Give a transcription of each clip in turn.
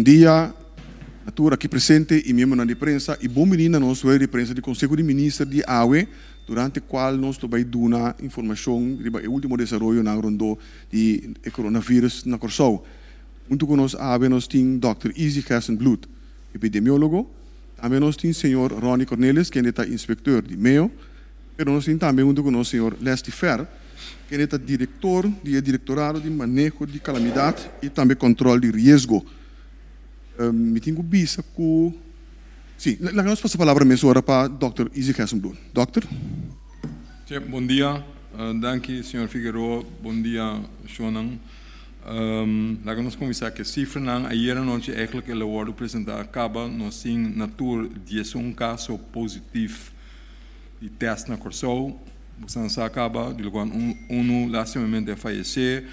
dia, natura aqui presente e membro da imprensa e bom menina nós vai de imprensa do Conselho de Ministros de AWE, durante o qual nós vai dar informação sobre o último desenvolvimento na rondo de coronavírus na Corsou. Junto com nós AWE nós temos Dr. Izzy Kersenbloed, epidemiólogo, também nós temos o senhor Ronnie Cornelis, que é inspector de MEO, mas nós temos também junto com nós o senhor Leslie Fer, que é diretor do Diretorado de Manejo de Calamidade e também controle de risco. Me tenho vista com... Sim, nós passamos a palavra mesmo agora para Dr. Izzy Kersenbloed. Doctor? Bom dia, danke, senhor Figueroa. Bom dia, Shonan. Nós conversar que cifra não, ayer noite eigenlijk ele wordt apresentar acaba nós temos natur 11 caso positivo de teste na Corsou. Você acaba de lugar lastimamente falecer,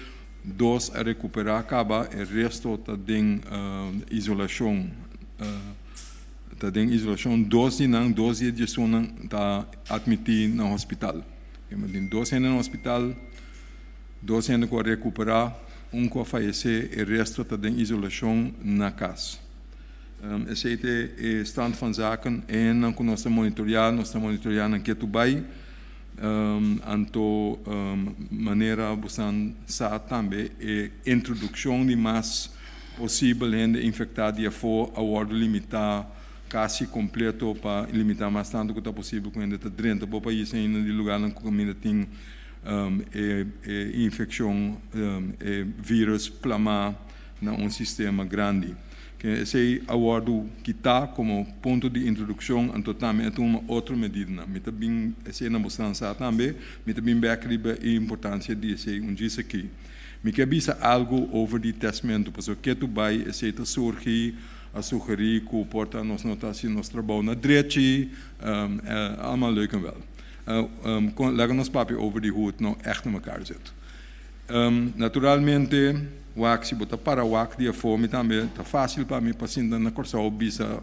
2 a recuperar acaba, o resto está em isolação. Está em isolação, 12 dias está admitido no hospital. Tem 12 no hospital, 12 que recuperar, que falecer, o resto está em isolação na casa. Esse é o stand van zaken en nós estamos monitorando aqui também. Anto maneira buscan sa também introdução de mais possível gente infectada e for aguardo limitar quase completo para limitar mais tanto que é possível com ainda dentro do país ainda de lugar onde ainda tem infecção vírus plasma na sistema grande. Esse aguardo que está como ponto de introdução, então também é uma outra medida. Me também esse na mudança também, me também becriba a importância de esse disso aqui. Me quer dizer algo over de testamento, porque que tu vai esse te surgir a sugerir que porta nos notas nos trabalho na direita, allemaal leuk en wel. Leggen ons papier over die hoe het nou echt in elkaar zit. Naturalmente, wak si bota para wak dia fome também tá fácil para mim paciente na Corsou bisa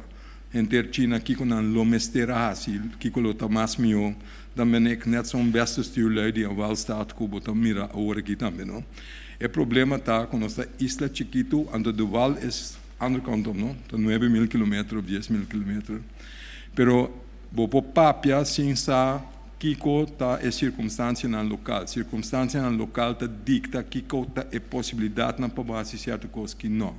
enter China que com an lomestera assim que colota mais mio também é net zo'n beste stuurlui die wel staat que bota mira agora aqui também não é problema tá com nossa isla chiquito ando do val es andere kant não tá 9.000 km 10.000 km pero bopo papia sin sa Kiko está é circunstância no local. Circunstância no local está dicta Kiko está é possibilidade na base certa coisa que não.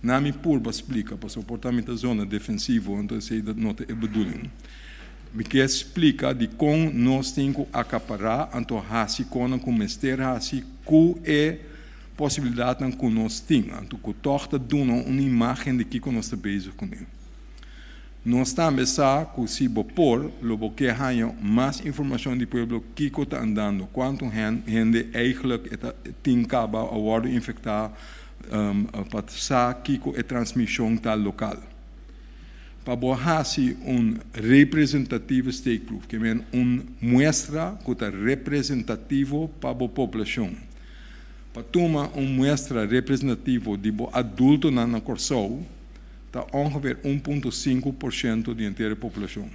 Na minha purba explica para o comportamento da zona defensiva, então isso não é bedoeling. Me quer explica de como nós temos que acaparar, então assim como comester assim que é possibilidade que nós temos, então que torta dona uma imagem de Kiko nós está bezig com ele. Nós também sabemos que se por logo que há mais informação do povo que está andando, quanto gente eigenlijk tem caba a worden infectado para saber que é transmissão tal local. Para borrar representativo stake proof, que é muestra que é representativo para a população. Para tomar muestra representativo de adulto na Corsou, está ongeveer 1,5% da inteira população.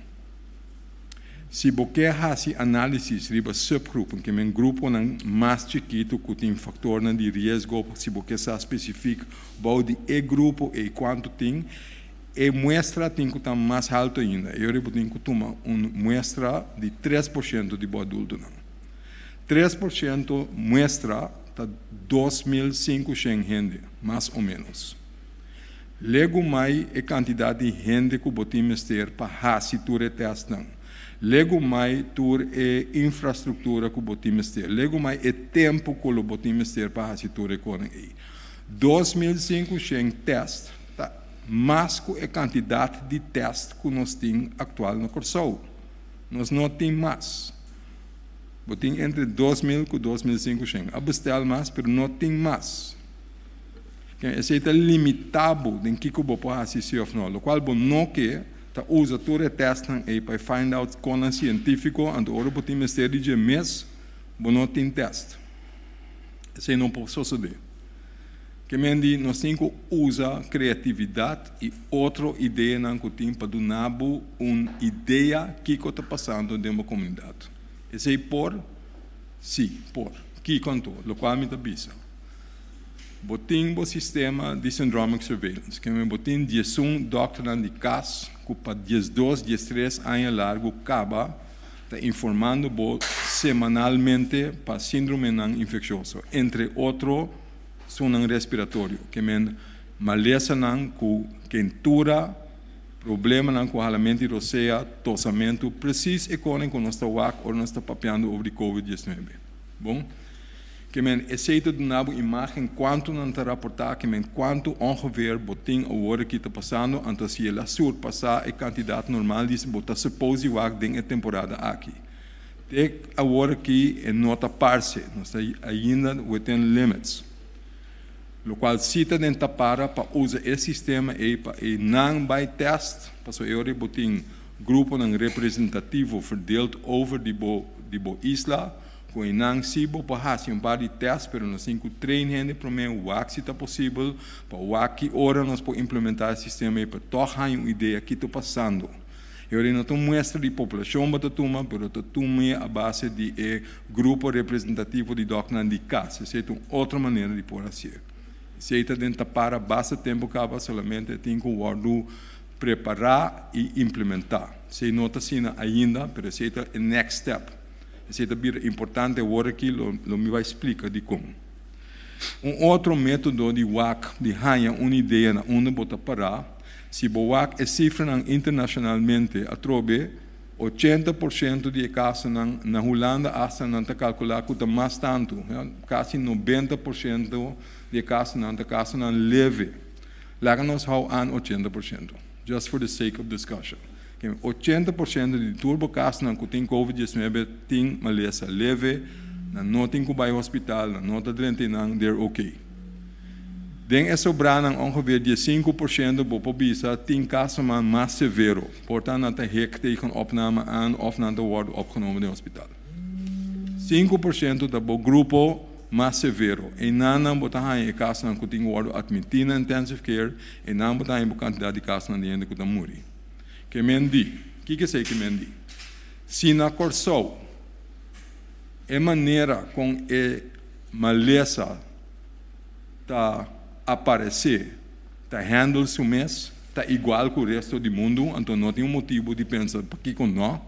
Se você faz análise sobre subgrupo, que é um grupo mais chiquito que tem fator de risco, se você sabe específico, de grupo e quanto tem, a muestra tem que estar mais alta ainda. Eu tenho que tomar uma muestra de 3% de adulto. 3% muestra está 2.500 gente, mais ou menos. Lego mais a quantidade de gente que botimos ter para fazer o teste. Lego mais a infraestrutura que botimos ter. Lego mais o tempo que botimos ter para fazer o economia. 2.500 testes, mais que a quantidade de testes que nós temos atual na Corsou. Nós não temos mais. Botimos entre 2.000 e 2.500. A bestel mais, mas não temos mais. Esse é limitado em que o pode assistir ou não, o qual não quer usa todo o teste para find out com o científico, and o pode mistério de mês, não tem teste. Esse não pode suceder. Que mendi nós temos que usar criatividade e outra ideia que tem para dar uma ideia que está passando dentro da comunidade. Esse é por, sim, por, que contou, o qual me dá bisa. botin o sistema de syndromic surveillance, que me botin 11 doctrina de casos, que para 12, 13 anos largo, acaba informando semanalmente para síndrome infeccioso, entre outros, sono respiratório, que men maleza com quentura, problema com ralamento roceia, tossamento, preciso e com nós está ou nós está papeando sobre COVID-19. Bom, que men aceita de nabo imagem quanto não está reportar, que men quanto ongeveer boting a hora que está passando, então se ela surpassar a quantidade normal diz, bota suppose wak ding a temporada aqui. Tek a hora que é nota parse, nós está ainda within limits. Lo qual cita dentro para usar esse sistema e para não by test, para so eu botin grupo não representativo verdeeld over de bo isla, com não se bo para um par de testes, pero nós temos que treinar para mim o que está possível, para o que hora nós podemos implementar o sistema e para tornar uma ideia que está passando. Eu não estou mostrando a população para tomar, mas estou tomando a base de grupo representativo de doctrina de casa. Essa é uma outra maneira de pôr assim. Se está dentro para basta tempo acaba solamente tem que o preparar e implementar. Se não está assim ainda, mas se é o next step. Se é importante agora que lo me vai explicar de como. Outro método de WAC de ganhar uma ideia na onde botar parar, se o WAC é cifra internacionalmente a trobe 80% de casos na Holanda hasta não está calculado que está mais tanto, quase 90% de casos não leve. Lá nós hau an 80%, just for the sake of discussion. 80% de turbo casos que tem COVID-19 tem maleza leve, não tem que ir ao hospital, não está doente, they're okay. Den é sobrando ongeveer 5% do população tem casos mais severos, portanto não tem hek tegen opname aan of não worden opgenomen no hospital. 5% do grupo mais severo, e não botar em casos que tem worden admitido na intensive care, e não botar em quantidade de casos que tem que morrer. Que mendi, que sei que mendi? Se na Corsou é maneira com a maleza tá aparecer, tá handle seu mês, tá igual com o resto do mundo, então não tem motivo de pensar por que com nós.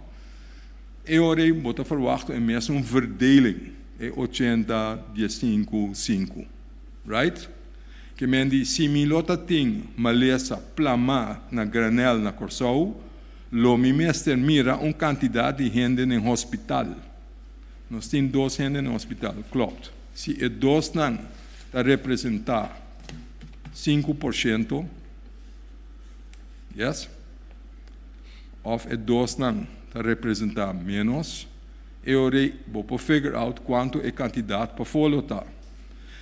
Eu orei botar verwachten é mesmo verdeling, é 80, 15, 5, right? Que mendi, se milota tem maleza plama na granel na Corsou, lo mimester mira quantidade de gente no hospital. Nós temos 2 gente no hospital, klopt. Se é 2 não, está representar 5%, yes? Of é 2 não, está representar menos, eu vou figure out quanto é quantidade para follow-up.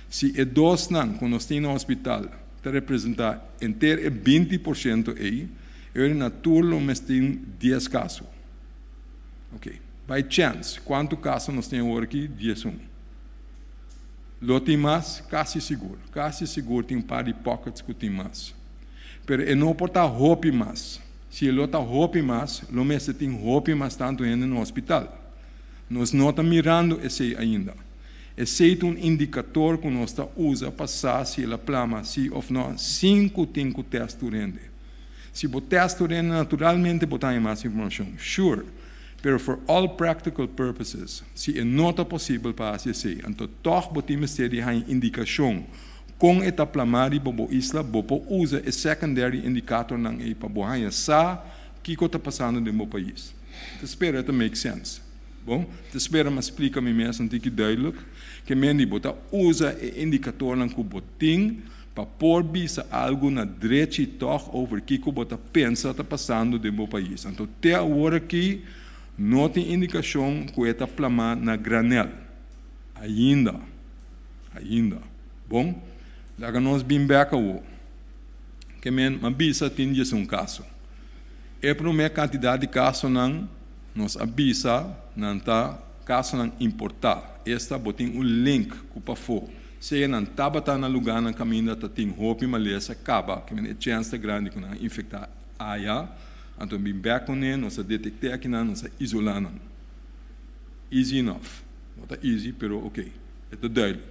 Se é 2 não, quando nós temos no hospital, está representar inteiro é 20% aí, eu na turno mas tem 10 casos. Ok. By chance, quanto casos nós temos aqui? 11. Lote mais, quase seguro tem par de pockets que tem mais. Mas não pode roupa mais. Se ele está roupa mais, lo mesmo tem roupa mais tanto ainda no hospital. Nós não estamos mirando esse ainda. Esse é indicador que nós usa para saber se ele plama sim ou não. 5 tem que testar durante. Se o teste durante naturalmente botar mais informação, sure. Pero for all practical purposes, se não está possível para fazer, então toch podemos ter uma indicação com esta plamari bobo isla bobo usa o secondary indicator nang e para bohanha sa que está passando no meu país. Te espera to make sense. Bom, te espera me explica me mesmo que duidelijk que mendi bota usa o indicator nang kuboting para pôr bisa algo na direita e toch over que bota pensa está passando no meu país. Então até agora aqui não tem indicação que está plama na granel. Ainda. Bom, lá nós bem beca o que men abisa tem caso. É para uma quantidade de casos não nos abisa não tá caso não importar. Esta botem link que para for. Se não tá na lugar na caminho tá tem roupa maleza acaba que men chance grande que não infectar aia. Então, bem back on it, nós detectar aqui, nós isolar. Easy enough. Não é easy, pero ok. É duidelijk.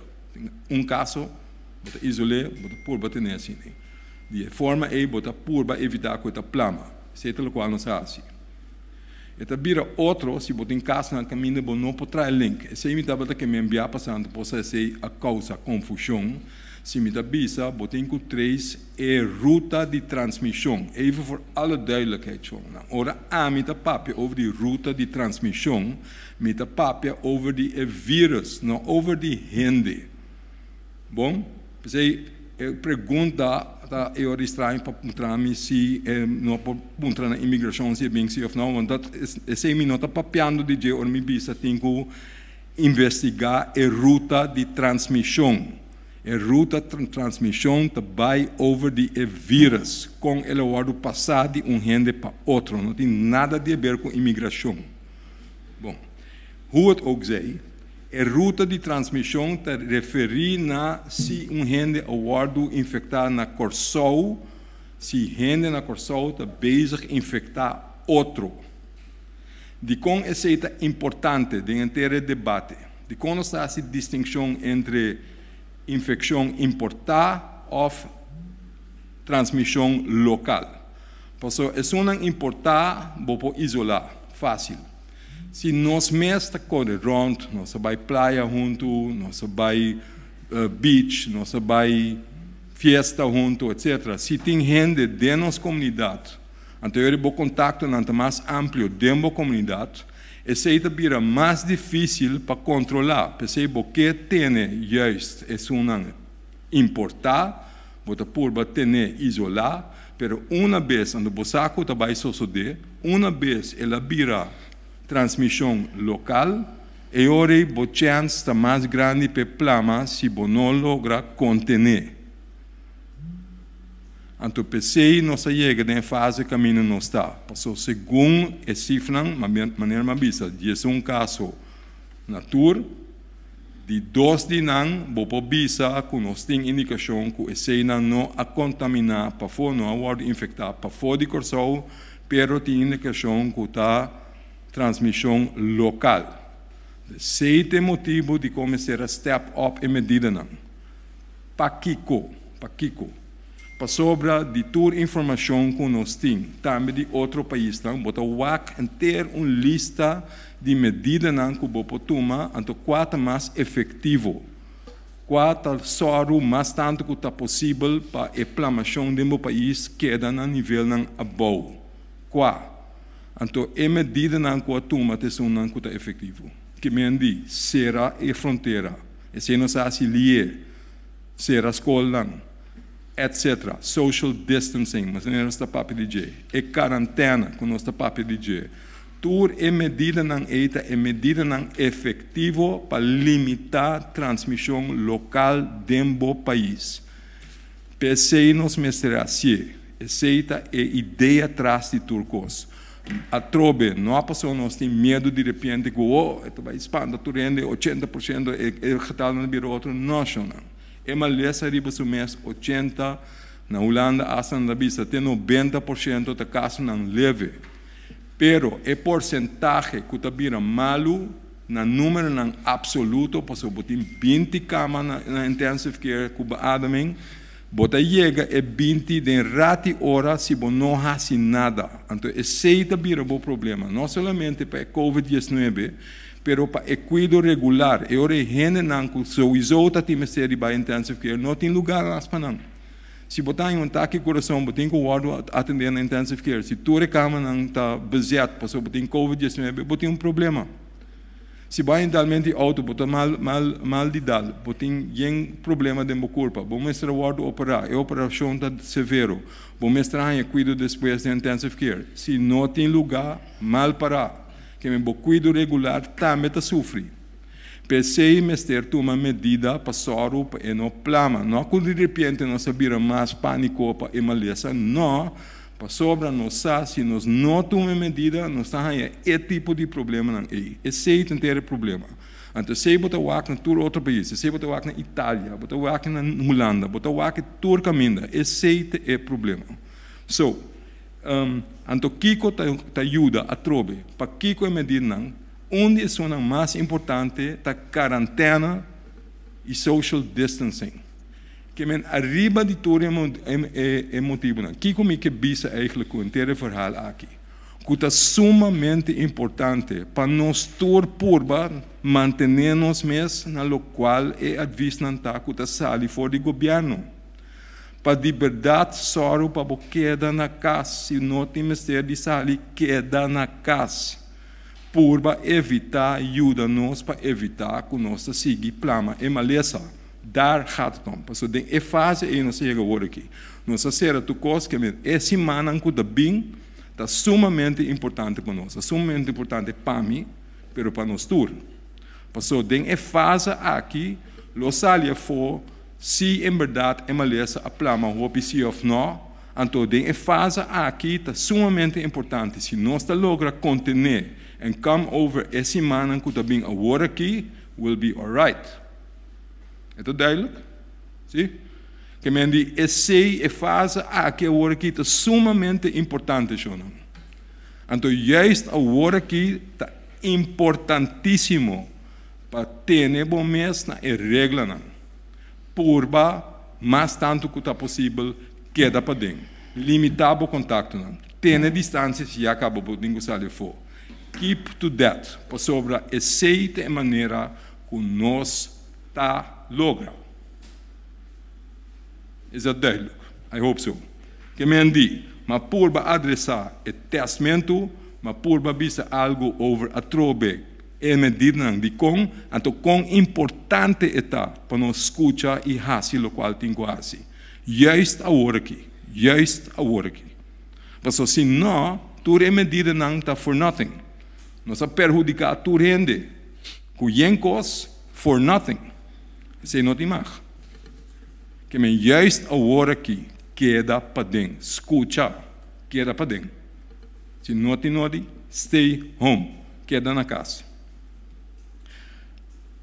Caso, bota isolar, bota pôr, bota nesse. De forma é, bota pôr, para evitar que a plama. Isso é o qual nós fazemos. E vira outro, se botar em casa na caminho, não pode trazer link. Esse é o que me envia passando, possa ser a causa confusão. Se me avisa, botar em três é ruta de transmissão. Even voor alle duidelijkheid. Ora, a me papia over die ruta de transmissão, me papia over die vírus, não over die hende. Bom? Você pergunta, eu estranho para mostrar se não para mostrar na imigração se é bem se ou não, mas esse é não está papiando de je ou me bisa tem que investigar a ruta de transmissão. A ruta de transmissão vai over de vírus com ele o passar de gente para outro, não tem nada a ver com imigração. Bom, hoe het ook zij. A ruta de transmissão te refere na se gente wordt infectado na Corsou, se gente na Corsou está bezig infectar outro. De com esse é importante de inteiro debate. De com está essa distinção entre infecção importada ou transmissão local. Por isso, é uma importada, vou isolar, fácil. Se nós mesmos corremos rond, nós vamos praia junto, nós vamos beach, nós vamos festa junto, etc. Se tem gente de nossa comunidade, então eu vou contato mais amplo de nossa comunidade, esse vira mais difícil para controlar, porque tem juist é uma importar, bota por ter isolar, pero uma vez quando você vai suceder, uma vez ela vira transmissão local, e ora a chance está mais grande para plama se não logra conter. Então, pensei nós chega na fase que caminho não está. Passou segundo a cifra, maneira mais vista, de caso na tour, de 2 de não, vou bisa que nós temos indicação que esse não a contaminar para fora, não a infectar para fora de Corsou, pero tem indicação que está transmissão local. Esse é o motivo de começar a step up em medida não. Paquico. Para sobra de toda informação que nós temos, também de outro país, bota o WAC ter uma lista de medidas que vou tomar, então qual mais efetivo, qual soro mais tanto que está possível para a inflamação do meu país queda no nível não above. Qual? Então, a medida que eu tomo não está efetivo. Que me diz, será a fronteira, se não se lier, será a escola, etc. Social distancing, mas não está papo de je. E quarentena, que não está papo de je. Tudo é medida não efetivo para limitar a transmissão local do país. Pensei nos mestrados, essa é a ideia atrás de turcos. A trobe, não há pessoa nós tem medo de repente que vai expandir, tu rende 80%, o getal não vira outro, não. É uma lesa riba do mês 80%, na Holanda, hasta na vista, tem 90% da casos não leve. Pero, o porcentagem que está vira malo, na número não absoluto, porque tem 20 camas na intensive care, que ademem, bota chega é 20 de rati horas se não faz nada. Então, esse é o problema. Não somente para a COVID-19, mas para o cuidado regular. E ora, gente não sowieso está tem série para intensive care, não tem lugar nas panang. Se botar em ataque de coração, botar em que o atender na intensive care. Se toda a cama não está baseada, porque botar em COVID-19, botar problema. Se vai realmente auto, botar mal de dal, botar em problema de meu corpo, vou mostrar o operar, a operação está severo, vou mostrar o cuidado depois da intensive care. Se não tem lugar, mal parar, que me vou cuidar regular, também está sofrendo. Pensei mestre uma medida para soro para não plama, não que de repente não sabia mais pânico para emalesa, não. Para sobra nós se nós não tomamos medida, nós estamos esse tipo de problema aí. Esse é o inteiro problema. Então, se botar o ac em todo outro país, se botar o ac na Itália, botar o ac na Holanda, botar o ac em todo caminho, esse é o problema. So, então, Kiko te ajuda a trobe, para Kiko é medida, onde é o mais importante, a quarentena e social distancing. que men arriba de tudo emotivo. Aqui como que bisa eigenlijk o inteiro verhaal aqui. Que é sumamente importante para nós todos purba manternos mes na lo qual é advisnanta que é sali for de governo. Para de verdade soro para bo queda na casa, se não tem mistério de sali queda na casa. Purba evitar ajuda-nos para evitar que nós siga plama e maleza. Daar gaat het om. Paso de e fase e nós chega agora aqui. Nós será tu coisa que esse manan que da bem está sumamente importante para nós. Sumamente importante para mim, pero para nós todos. Paso de e fase aqui, lo salia for se em verdade é maleza a plama o sim ou não. Então de e fase aqui está sumamente importante. Se nós logra contener and come over esse manan que da bem agora aqui, will be alright. É tudo duidelijk? Sim? Que men die essay e fase aqui agora aqui está sumamente importante, Jonan. Então, juist agora aqui está importantíssimo para ter bom mês na regra não. Purba, mais tanto que está possível, queda para dentro. Limitar o contato não. Ter distância se acaba por ninguém sabe for. Keep to that. Para sobre essay de maneira que nós está logra. Is dat duidelijk? I hope so. Que men die, maar purba adressar o testamento, maar purba bisa algo over a trobe, e medida de com, então com importante está para nós escutar e fazer o qual tem que fazer. Juist agora aqui. Juist agora aqui. Mas se não, tu é medida não está for nothing. Nós a perjudicar tu rende. Cuiencos for nothing. Isso não tem mais. Que men juist agora aqui queda para dentro. Escuta, queda para dentro. Se não tem nada, stay home. Queda na casa.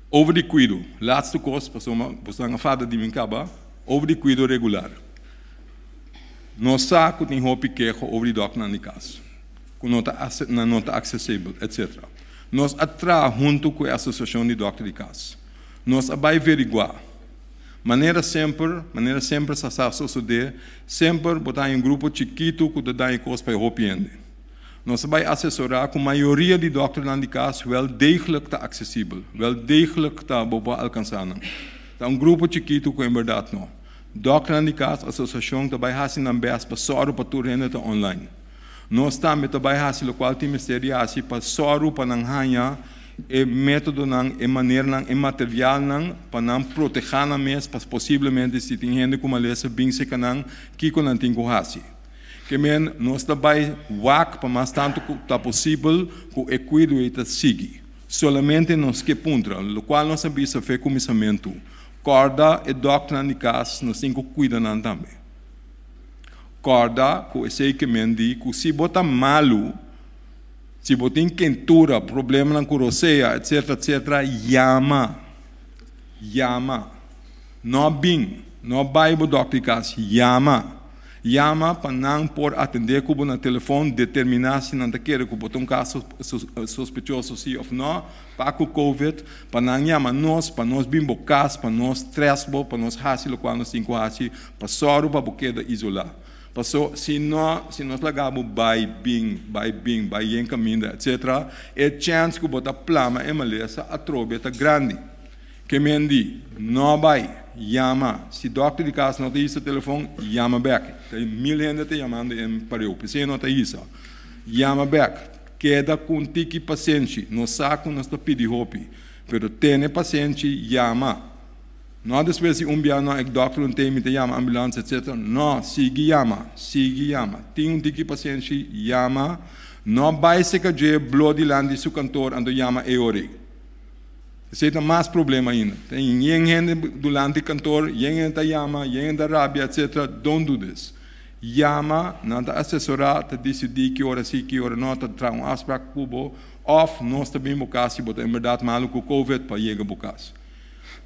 Over de cuido. Laatste coisa, você não fala de mim caba. Over de cuido regular. Nós saco tem roupa queijo over de doc na casa. Com nota acessível, etc. Nós atra junto com a associação de doctor de casa. Nós vai averiguar. Maneira sempre sa suceder, sempre botar em grupo chiquito que dá em coisa para roupiende. Nós vai assessorar com a maioria de doctores de casa wel degelijk está acessível, wel degelijk está boba alcançando. Tá grupo chiquito que em verdade não. Doctor de casa, associação também fazem na base para só para tu renda online. Nós também fazem o qual tem mistério assim para só para não ganhar e método não, e maneira não, e material não, para não proteger na mesa, para possivelmente se tem gente como a lesa bem se canang, que não tem que fazer. Que men nós também wak para mais tanto que está possível que o cuido está seguir. Solamente nós que puntra, o qual nós sabemos fazer começamento. Corda e doctor de casa nós temos que cuidar também. Corda, que esse que men di, que se bota malo se você tem quentura, problema na curoceia, etc., llama. Não bem, não vai para o doctor casa, llama para não por atender como no telefone, determinar se não quer que botar caso suspeitoso sim ou não, para o COVID, para não chamar nós, para nós bimbo casa, para nós stress, para nós fazer o qual nós temos que fazer, para só para boqueda isolar. Passou, se nós largamos vai em caminho, etc., é chance que botar plama e maleza a trobe está grande. Que mendi, não vai, chama. Se o doctor de casa não tem isso telefone, chama back. Tem 1000 gente te chamando em Paris, se não tem isso, chama back. Queda com tiki paciente, no saco nós está pedindo roupa, pero tem paciente, chama. Não depois se dia não é doctor não tem me chama ambulância etc. Não, sigue chama. Tem tiki paciente chama. Não vai se que je bloody land su cantor ando chama e ore. Esse é mais problema ainda. Tem gente durante cantor, gente chama, gente da rabia etc. Don't do this. Chama, não tá assessorar, tá decidir que hora sim, que hora não, tá trazer aspecto cubo off, nós também bocasi, botar em verdade maluco COVID para chegar bocasi.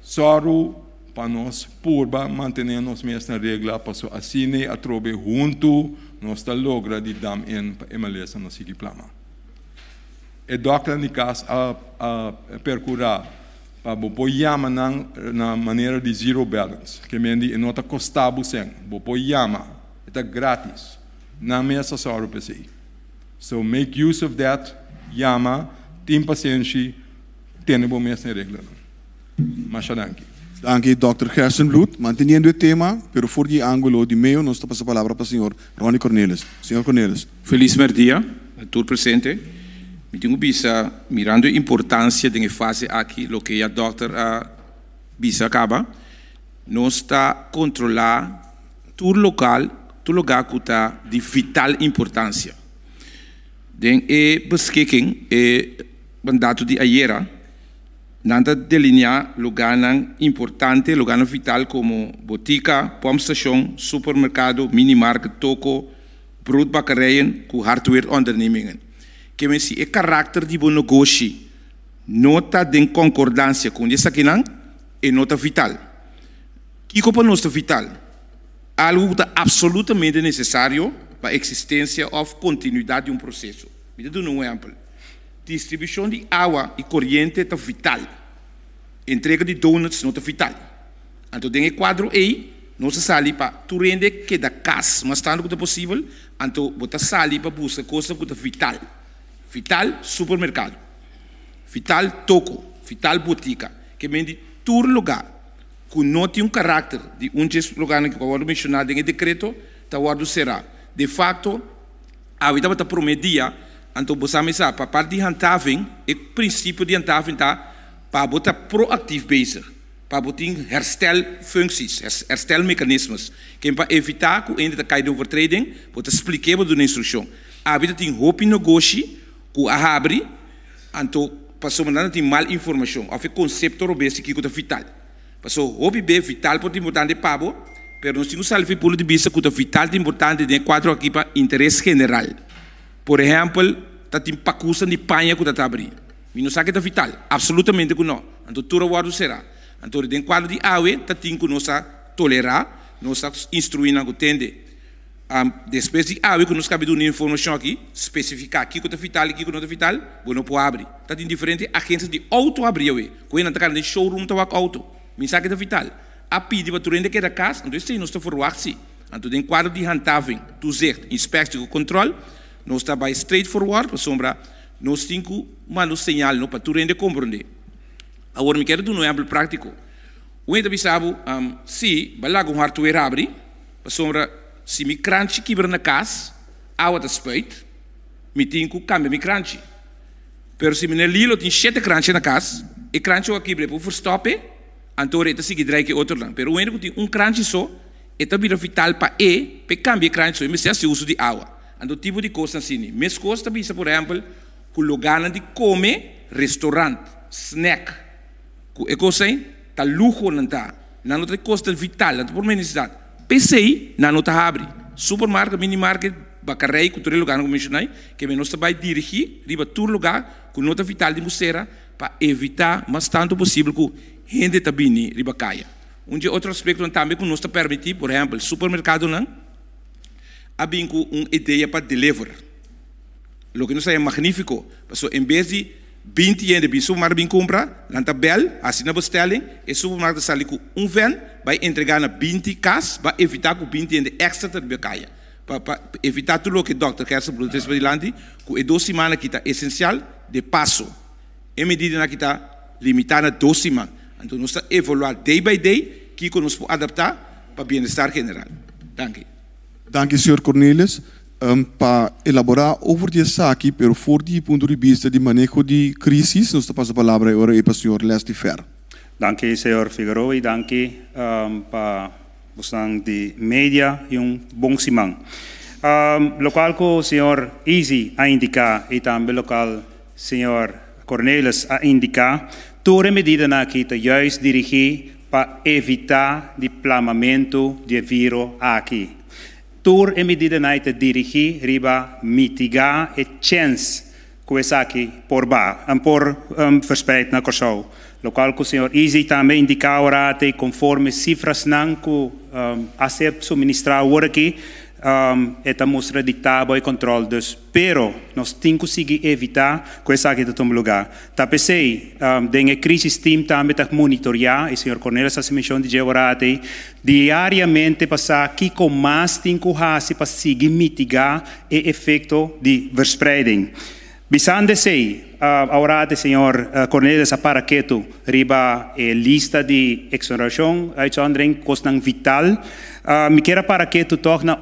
Soro para nós purba manter nos mesma regra para assim a trobe junto nós está logra de dam em emalesa no sigi plama. E doctor de casa a percurar para bopo yama na maneira de zero balance, que mendi e nota costabo sem, bopo yama, é grátis, na mesa só o PC. So make use of that, yama, tem paciência, tem bom mês na regra. Mas danke. Danke, Dr. Gerstenblut. Manteniendo el tema, pero por el ángulo de medio, nos pasa la palabra para el señor Ronnie Cornelis. Señor Cornelis. Feliz dia a todos presentes. Me tenho visa mirando a importância de fase aqui, lo que a doutor visa acaba, nós está controlar todo lugar que está de vital importância. Den beschikking mandato de ayer, nada delinear lugar importante, lugar vital como botica, pompstation, supermercado, minimarket, toko, broodbakkerijen, hardware ondernemingen. Que men si karakter di bon negócio nota de concordância com essa que não é nota vital. Kiko para nós vital, algo que é absolutamente necessário para a existência ou continuidade de processo. Me dá um exemplo. Distribuição de água e corrente é vital. Entrega de donuts não é vital. Então, tem quadro aí, nós saímos para tu rende que da casa, mas tanto que é possível, então, você saímos para buscar coisas que é vital. Vital supermercado, vital toko, vital botica, que vem de todo lugar, que não tem caráter de lugar que eu vou mencionar em decreto, tá será. De facto, a vida está prometida, então você me sabe, para parte de handhaving, o princípio de handhaving tá para botar proativo bezig, para botar herstel funções, herstel mecanismos, que para evitar que ainda caia de overtreding, botar explicar de uma instrução. A vida tem roupa e negócio que a abre, então passou mandando tem mal informação, ou conceito robês que é vital. Passou hobby bem vital por importante pabo, mas nós temos salve pulo de vista que é vital importante de quadro aqui para interesse general. Por exemplo, tá tem pacusa de panha que tá abrir. E não sabe que é vital, absolutamente que não. Então tudo o será. Então de quadro de awe tá tem que nós tolerar, nós instruindo que tende. Depois de que nos cabe uma informação aqui, especificar aqui que é vital e aqui que não é vital, não pode abrir. Está em diferentes agências de auto abrir. Quando está no showroom, está com auto. Mensagem é vital. A pedir para tu render que é da casa, então isso nós está forward sim. Então tem quadro de handhaving, tu zegt, inspectie e controle, nós está by straightforward, para sombra, nós temos que mandar um sinal para tu render compreender. Agora me quero dar um exemplo prático. O ainda sabe, se vai lá com o hardware abre, para sombra, se me crunch quebra na casa, água da spuit, me tenho que cambiar me crunch. Mas se me lilo tem 7 crunch na casa, e crunch eu quebra por verstoppen, então é seguir que outro lá. Mas o único tem crunch só, é também vital para para cambiar crunch só, e me se uso de água. Então tipo de coisa assim, mas coisa também por exemplo, que lugar de comer, restaurante, snack, que coisa aí, tá luxo não tá, não tem coisa vital, não por necessidade. PCI, na nota abre. Supermarket, minimarket, bacarei, cultura lugar como mencionei, que nós vai dirigir, riba todo lugar, com nota vital de musera, para evitar, mas tanto possível, que gente também riba caia. Outro aspecto também que nós permitir, por exemplo, supermercado não, abrir com uma ideia para deliver. O que não é magnífico, porque em vez de 20 yen de supermercado bem compra, na tabela, assim na bestelling, e supermercado sai com van, vai entregar na 20 casas, vai evitar que 20 yen de extra de caia. Para evitar tudo o que o Dr. Gerstenblut está falando, que é 2 semanas que está essencial, de passo. Em medida que está limitada a 2 semanas. Então, nós estamos evaluando day by day, que nós podemos adaptar para o bem-estar general. Danke. Danke, senhor Cornelis. Para elaborar over die zaak, pero voor die punto de vista de manejo de crisis, nos passa a palavra agora para o senhor Leslie Fer. Danke, senhor Figueroa, e danke para os de mídia e bom semana. Local que o senhor Easy a indicar e também local senhor Cornelis a indicar, toda medida aqui está juist dirigir para evitar o desplomamento do vírus aqui. Toda medida naita dirigir riba mitigar a chance que essa aqui por verspreid na Corsou. Local que o senhor Easy também indica ora conforme cifras não que a ser suministrar agora aqui, esta mostra de tábua e controle, dus, pero nós temos que conseguir evitar que essa aqui tome lugar. Tá pensei, tem a crise team também tá monitorear, e o senhor Cornélio essa menção de Jeorate, diariamente passar aqui com mais tempo para seguir mitigar o efeito de verspreiding. Bisande sei, agora senhor Cornélio essa paraqueto riba lista de exoneração, uitzondering kostnang vital. Me quero paraqueto torna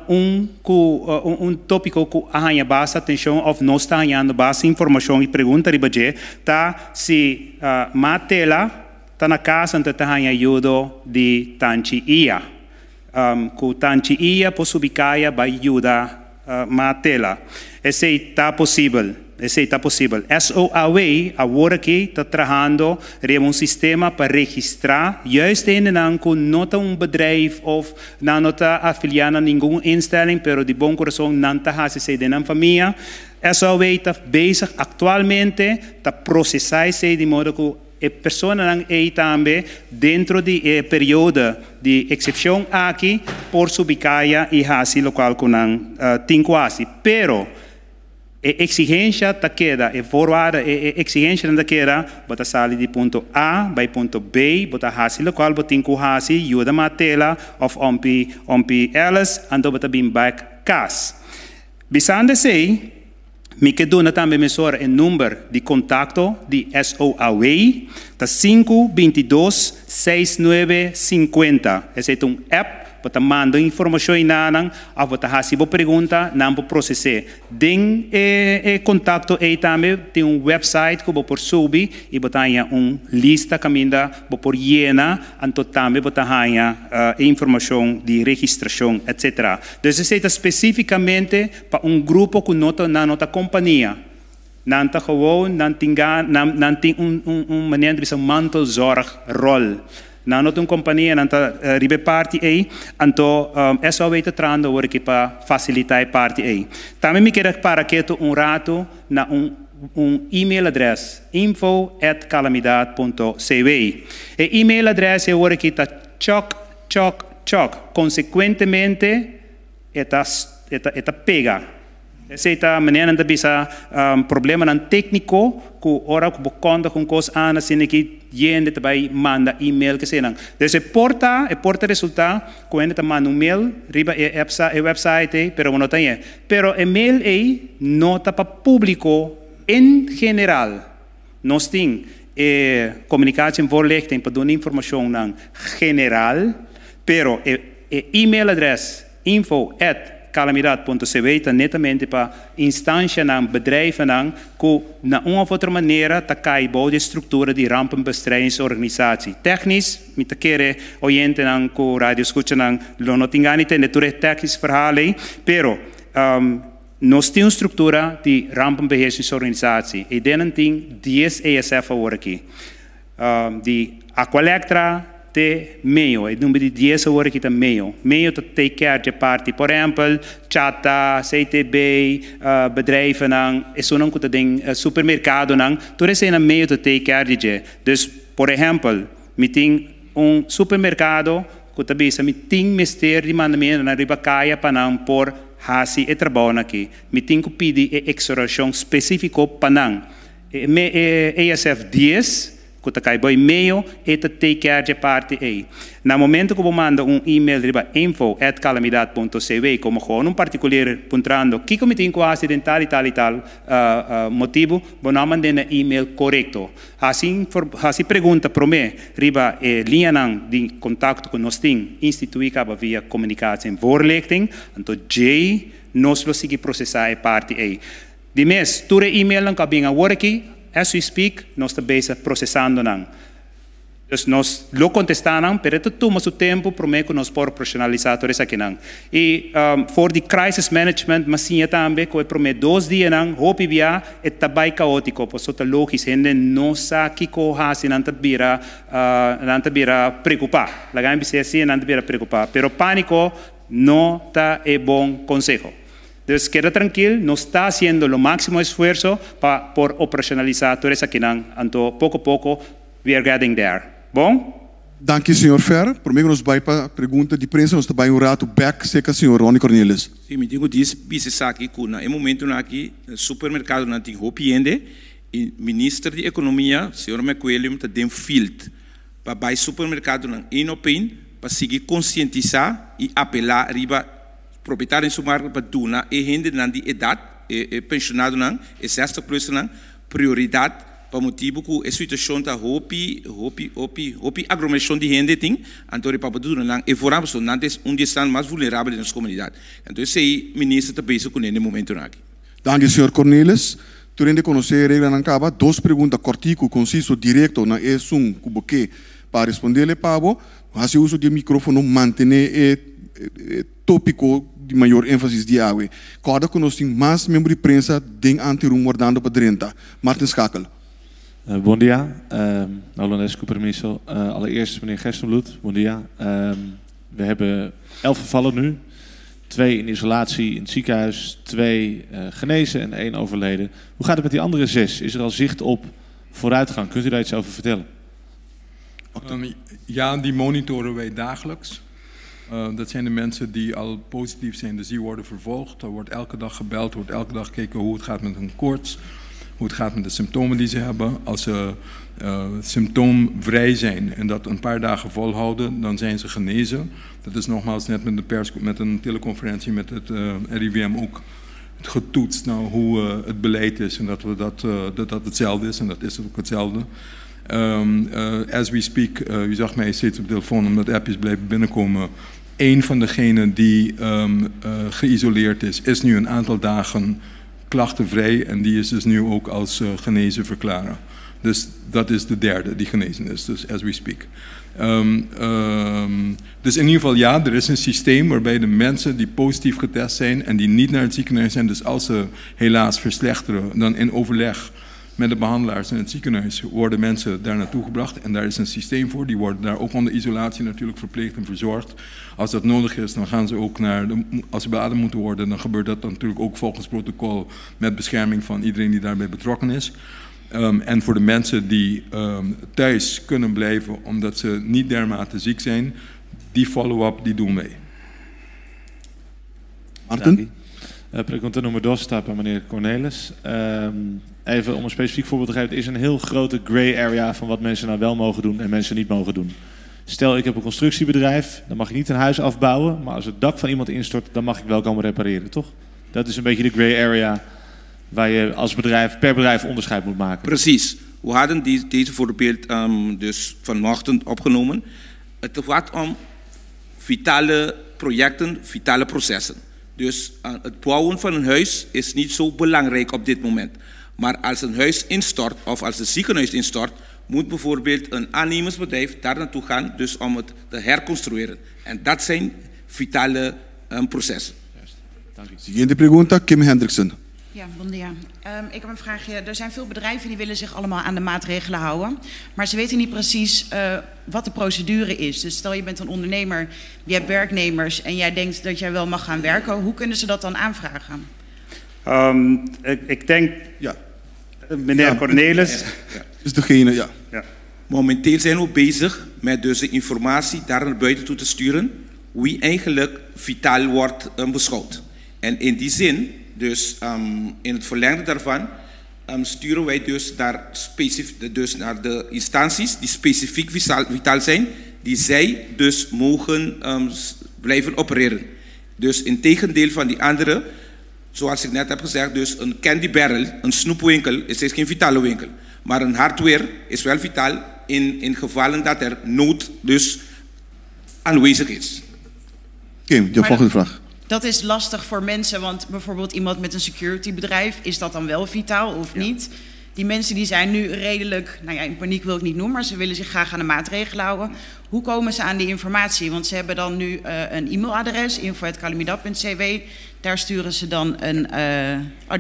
tópico que a base atenção of nós está ganhando base informação e pergunta riba je, tá se matela tá na casa onde tá ganhando ajuda de tanchi ia, que tanchi ia possibicaia vai ajudar matela. Esse está possível. Está possível. SOAW, agora que está trabalhando em sistema para registrar, juist in que não é bedrijf of não está afiliado a nenhuma instelling, pero de bom coração não está fazendo na família. SOAW está bezig atualmente, está processando de modo que a pessoa não é também dentro de período de exceção aqui por subicaia e hasi local que não tem quase. Pero exigência da queda, forward exigência da queda, bota sali de ponto A, vai ponto B, bota hasi local, bota tinko hasi, ajuda matela, of ompi elas, ando bota bim back cas. Bisande sei, me quedo também mesura o número de contato de SOAW, tá 522-6950. Esse é app, bota manda informação e nanang, a bota hasibo pergunta, não vou processar. Den contato aí também tem website que vou por subir e bota aí lista caminda, vou por llena, anto também bota aí informação de registração, etc. Então, esse é especificamente para grupo que nota na nota companhia. Não está gewoon, não tem maneira de mantelzorg rol. Na nossa companhia, não está ribe parte aí, então é só ver trando o que para facilitar a parte aí. Também me quero para que rato na e-mail address info@calamidade.cv. E e-mail address é o que está choc. Consequentemente, eta pega. Essa é a maneira de bisa problema técnico que ora que conta com coisa ana sendo que gente também manda e-mail que senang. Então porta resultado quando manda e-mail riba website pero não tem. Pero e-mail aí nota para público em geral. Nós tem comunicação voorlichting para dar informação não general, pero e-mail address info@calamidade.cv está netamente para instância ng bedrijven ng que na uma ou outra maneira está caibo de estrutura de rampenbestrijdingsorganisatie. Technisch, met de keren oyente ng ko radio escucha ng não tingani te neture technisch verhalen, pero nós temos estrutura de rampenbeheersingsorganisatie. E denen ting 10 ESF agora aqui. De Aqualectra te meio, e número de 10 agora aqui tá meio. Meio te take care de parte, por exemplo, chata, CTB, bedrijven nang, isso não custa den supermercado nang, tudo isso é meio te take care de. Dus, por exemplo, me tem supermercado que também me tem mistério de mandamento na ribacaia para não por hasi e trabalho aqui. Me tem que pedir exoração específico para não. ESF 10 que está boy meio e te take care de parte aí. Na momento que eu mando e-mail riba info@calamidade.cv como com particular puntrando que me tem quase de tal e tal motivo, vou mandar um e-mail correto. Assim pergunta para mim riba linha de contato que nós tem instituir via comunicação voorlichting, então J nós lo seguir processar a parte aí. De mês, ture e-mail não cabinha aqui. As we speak, nós estamos processando não. Então, nós lo contestamos, pero isso toma seu tempo para que nós podemos profissionalizar tudo isso aqui não. E for the crisis management, mas sim também que para 2 dias não, hope via é também caótico, por isso é lógico, ainda não sabe que coisa não te vira preocupar. La gente dice assim, não te vira preocupar, pero pânico não está é bom conselho. Entonces, queda tranquilo, no está haciendo lo máximo esfuerzo por operacionalizar todo eso aquí, entonces poco a poco, we are getting there. Bom? Dank je, senhor Fer. Por mim, nos vai para pergunta de prensa, nos vai um rato back, seca, senhor Ronnie Cornelis. Sim, me digo disso, bisa aqui, kuna, em momento aqui, supermercado não tem hopiende, e ministro de economia, senhor McWilliam, tá dentro field, para vai supermercado não inopin, para seguir conscientizar e apelar riba proprietário em supermercado para duna e gente não de idade, pensionado não, e 60% não, prioridade para motivo que a situação está hopi aglomeração de gente tem, então para tudo não e fora pessoas não onde estão mais vulneráveis nas comunidades. Então esse aí ministro está pensando com ele no momento aqui. Dank je, senhor Cornelis. Tu rende conhecer a regra não acaba. Duas perguntas cortico, conciso, direto na esum cuboque para responder-lhe Pablo. Hace uso de micrófono manter tópico de maior ênfase de água. Cada que nós temos mais membros de prensa den anterum mordando para dentro. Martin Schakel. Bom dia, Holandês com permisso. Allereerst meneer Gerstenbloed, bom dia. We hebben 11 gevallen nu. 2 in isolatie in het ziekenhuis, 2 genezen en 1 overleden. Hoe gaat het met die andere 6? Is er al zicht op vooruitgang? Kunt u daar iets over vertellen? Ja, die monitoren wij dagelijks. Dat zijn de mensen die al positief zijn, dus die worden vervolgd. Er wordt elke dag gebeld, wordt elke dag gekeken hoe het gaat met hun koorts. Hoe het gaat met de symptomen die ze hebben. Als ze symptoomvrij zijn en dat een paar dagen volhouden, dan zijn ze genezen. Dat is nogmaals net met een teleconferentie met het RIVM ook getoetst naar hoe het beleid is en dat hetzelfde is en dat is ook hetzelfde. As we speak, u zag mij steeds op de telefoon omdat appjes blijven binnenkomen. Eén van degenen die geïsoleerd is nu een aantal dagen klachtenvrij en die is dus nu ook als genezen verklaren. Dus dat is de derde die genezen is, dus as we speak. Dus in ieder geval ja, er is een systeem waarbij de mensen die positief getest zijn en die niet naar het ziekenhuis zijn, dus als ze helaas verslechteren, dan in overleg met de behandelaars in het ziekenhuis worden mensen daar naartoe gebracht en daar is een systeem voor. Die worden daar ook onder isolatie natuurlijk verpleegd en verzorgd. Als dat nodig is, dan gaan ze ook als ze beademd moeten worden, dan gebeurt dat natuurlijk ook volgens protocol met bescherming van iedereen die daarbij betrokken is. En voor de mensen die thuis kunnen blijven omdat ze niet dermate ziek zijn, die follow-up die doen wij. Martin? Pergunta número 2 staat bij meneer Cornelis. Even om een specifiek voorbeeld te geven. Er is een heel grote grey area van wat mensen nou wel mogen doen en mensen niet mogen doen. Stel, ik heb een constructiebedrijf, dan mag ik niet een huis afbouwen. Maar als het dak van iemand instort, dan mag ik wel komen repareren, toch? Dat is een beetje de grey area waar je als bedrijf per bedrijf onderscheid moet maken. Precies. We hadden deze voorbeeld dus vanochtend opgenomen. Het gaat om vitale projecten, vitale processen. Dus het bouwen van een huis is niet zo belangrijk op dit moment. Maar als een huis instort of als een ziekenhuis instort, moet bijvoorbeeld een aannemersbedrijf daar naartoe gaan dus om het te herconstrueren. En dat zijn vitale processen. Siguiente pregunta, Kim Hendriksen. Ja, bon dia. Ik heb een vraagje. Er zijn veel bedrijven die willen zich allemaal aan de maatregelen houden. Maar ze weten niet precies wat de procedure is. Dus stel je bent een ondernemer, je hebt werknemers en jij denkt dat jij wel mag gaan werken. Hoe kunnen ze dat dan aanvragen? Ik denk, meneer Cornelis. Is degene, ja. Momenteel zijn we bezig met dus de informatie daar naar buiten toe te sturen. Wie eigenlijk vitaal wordt beschouwd. En in die zin, dus in het verlengde daarvan, sturen wij dus naar de instanties die specifiek vitaal zijn, die zij dus mogen blijven opereren. Dus in tegendeel van die andere, zoals ik net heb gezegd, dus een candy barrel, een snoepwinkel, is geen vitale winkel. Maar een hardware is wel vitaal in gevallen dat er nood dus aanwezig is. Kim, jouw volgende vraag. Dat is lastig voor mensen, want bijvoorbeeld iemand met een securitybedrijf, is dat dan wel vitaal of niet? Die mensen die zijn nu redelijk, nou ja, in paniek wil ik niet noemen, maar ze willen zich graag aan de maatregelen houden. Hoe komen ze aan die informatie? Want ze hebben dan nu een e-mailadres, info@calamidad.cw. Daar sturen ze dan een...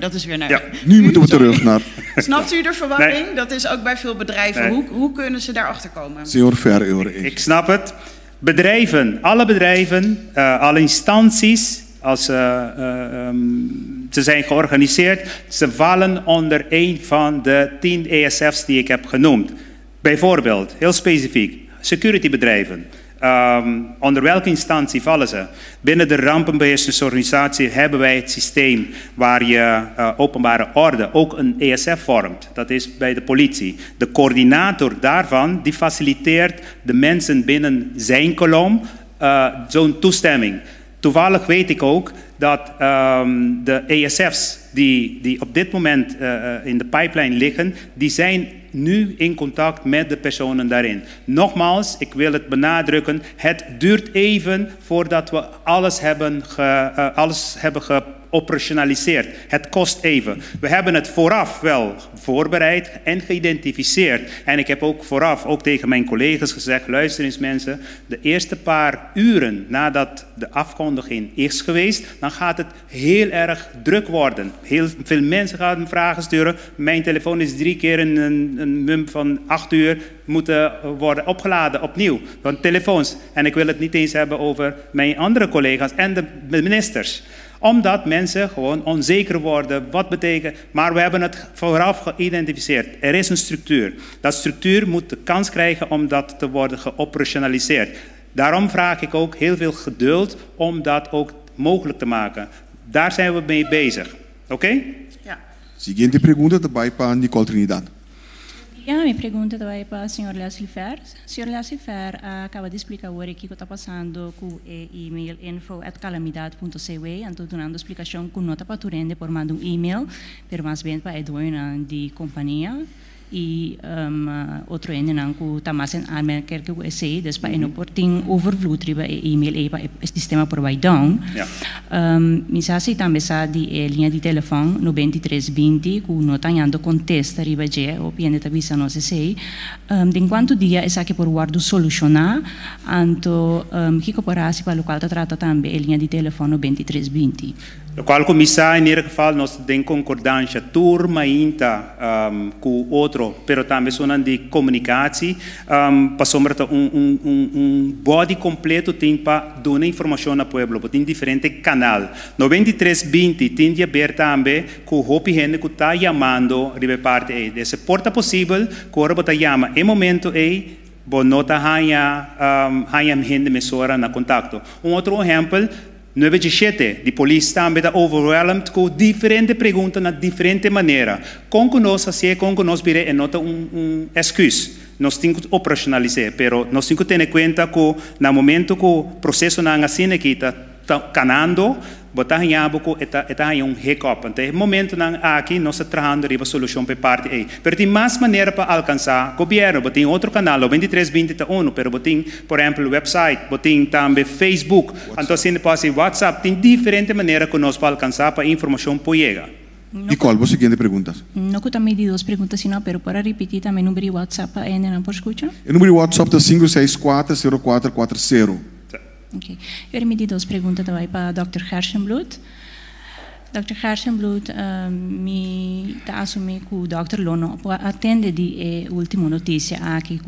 dat is weer naar... Ja, nu moeten we terug naar... Snapt u de verwarring? Nee. Dat is ook bij veel bedrijven. Nee. Hoe kunnen ze daarachter komen? Senor Fer, ik snap het. Bedrijven, alle bedrijven, alle instanties, als ze zijn georganiseerd, ze vallen onder een van de 10 ESF's die ik heb genoemd. Bijvoorbeeld, heel specifiek, securitybedrijven. Onder welke instantie vallen ze? Binnen de rampenbeheersingsorganisatie hebben wij het systeem waar je openbare orde ook een ESF vormt. Dat is bij de politie. De coördinator daarvan die faciliteert de mensen binnen zijn kolom zo'n toestemming. Toevallig weet ik ook dat de ESF's die op dit moment in de pipeline liggen, die zijn nu in contact met de personen daarin. Nogmaals, ik wil het benadrukken, het duurt even voordat we alles hebben geoperationaliseerd. Het kost even. We hebben het vooraf wel voorbereid en geïdentificeerd. En ik heb ook vooraf ook tegen mijn collega's gezegd, luister eens mensen, de eerste paar uren nadat de afkondiging is geweest, dan gaat het heel erg druk worden. Heel veel mensen gaan me vragen sturen. Mijn telefoon is 3 keer in een mum van 8 uur moeten worden opgeladen opnieuw. Van telefoons. En ik wil het niet eens hebben over mijn andere collega's en de ministers. Omdat mensen gewoon onzeker worden, wat betekent. Maar we hebben het vooraf geïdentificeerd. Er is een structuur. Dat structuur moet de kans krijgen om dat te worden geoperationaliseerd. Daarom vraag ik ook heel veel geduld om dat ook mogelijk te maken. Daar zijn we mee bezig. Oké? Ja. Siguiente pergunta também para Nicole Trinidad. Ja, minha pergunta vai para o Sr. Leslie Fer. Sr. Leslie Fer acaba de explicar agora o que está passando com o e-mail info@calamidade.cw. Estou dando explicação com nota para turende por mandar e-mail, mas mais bem para a dona de companhia. E outro ene não que está mais em arma quer que eu sei, depois não por tem overvloed riba e-mail e para o sistema por vai down. Mensagem também sa de linha de telefone no 2320 que não está andando contesta riba je ou piende tabisa não sei. De quanto dia essa que por guardo solucionar, anto que corporação para o qual está trata também linha de telefone no 2320. O qual começar em geval nós tem concordância turma inta com outro, pero também são de comunicação, passamos body completo tem para dar informação ao povo, tem diferente canal. No 2320 tem de ver também com o hopi gente que está chamando de parte aí, desse porta possível, que ora bota chama, em momento aí bonota hanya gente mesora na contato. Outro exemplo 97, de polícia também está overwhelmed com diferentes perguntas na diferente maneira. Com conosco, se com conosco, é nota excuse. Nós temos que operacionalizar, mas nós temos que ter em conta que no momento que o processo não é assim, que está canando, botar em abo que está em hiccup. Então, no momento aqui nós estamos trabalhando em solução para parte aí. Mas tem mais maneira para alcançar o governo. Tem outro canal, o 2320 tá mas tem, por exemplo, o website, tem também Facebook. Então, se passa WhatsApp, tem diferente maneira que nós podemos alcançar para a informação para chegar. Nicole, você tem perguntas? Não que também de 2 perguntas, senão, pero para repetir também o número de WhatsApp ainda não por escutar? O número de WhatsApp é 564-0440. Okay. Eu remeti 2 perguntas também para Dr. Hersenbloed. Dr. Hersenbloed, me está assumindo que o Dr. Lono atende de última notícia aqui que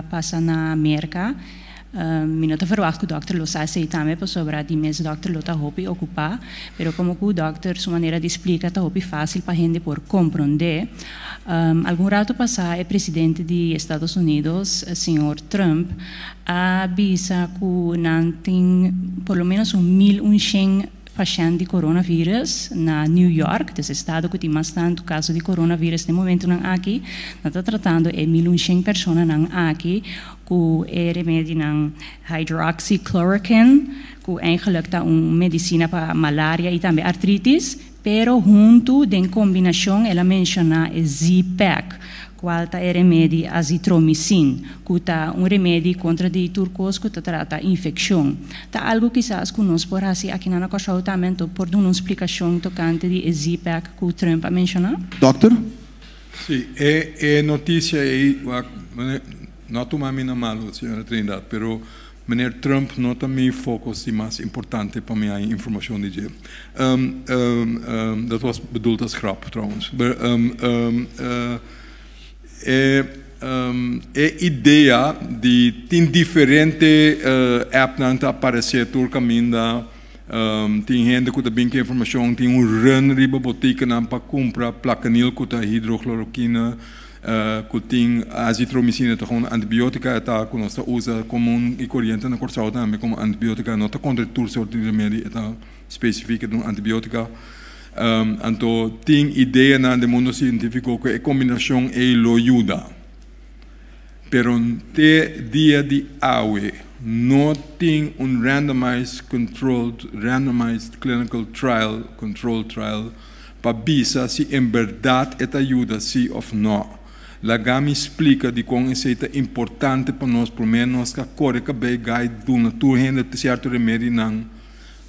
passa na América. Me não verwacht que o Dr. Lo sai também para sobre de mês Dr. Lo está hopi ocupar, mas como que o Dr. sua maneira de explicar está hopi fácil para a gente por compreender. Algum rato passado, o presidente dos Estados Unidos, o Sr. Trump, avisa que não tem pelo menos 1.100 pacientes de coronavírus na New York, desse estado que tem bastante caso de coronavírus no momento não aqui, não está tratando 1.100 pessoas não aqui com remédio não hydroxychloroquine, que eigenlijk está medicina para malaria e também artritis, pero junto em combinação ela menciona o Z-Pack, qual é remédio azitromicin, que é remédio contra de turcos que trata infecção. Tá algo quizás que nós por assim aqui na nossa também por dar uma explicação tocante de Z-Pack que o Trump mencionou? Doctor? Sim, é notícia aí, não tomar mina malo, senhora Trindade, pero meneer Trump não também focus mais importante para minha informação de dia. Dat was bedoeld als grap trouwens. Ideia de tem diferente app não está aparecer todo caminho tem gente que também quer informação tem run riba botica não para comprar placanil que tá hidrocloroquina Kuting azitromicina to gewoon antibiotica eta kuno sta usa comum e corriente na corso também como antibiotica nota contra tudo sorte de remédio eta específica de antibiotica. Anto ting ideia na de mundo científico que a combinação lo ajuda. Pero te dia de awe não tem randomized clinical trial, control trial, para bisa se em verdade esta ajuda sim ou não. Lagami explica de como isso é importante para nós, pelo menos que a corre que bem gai do natura ainda de certo remédio não,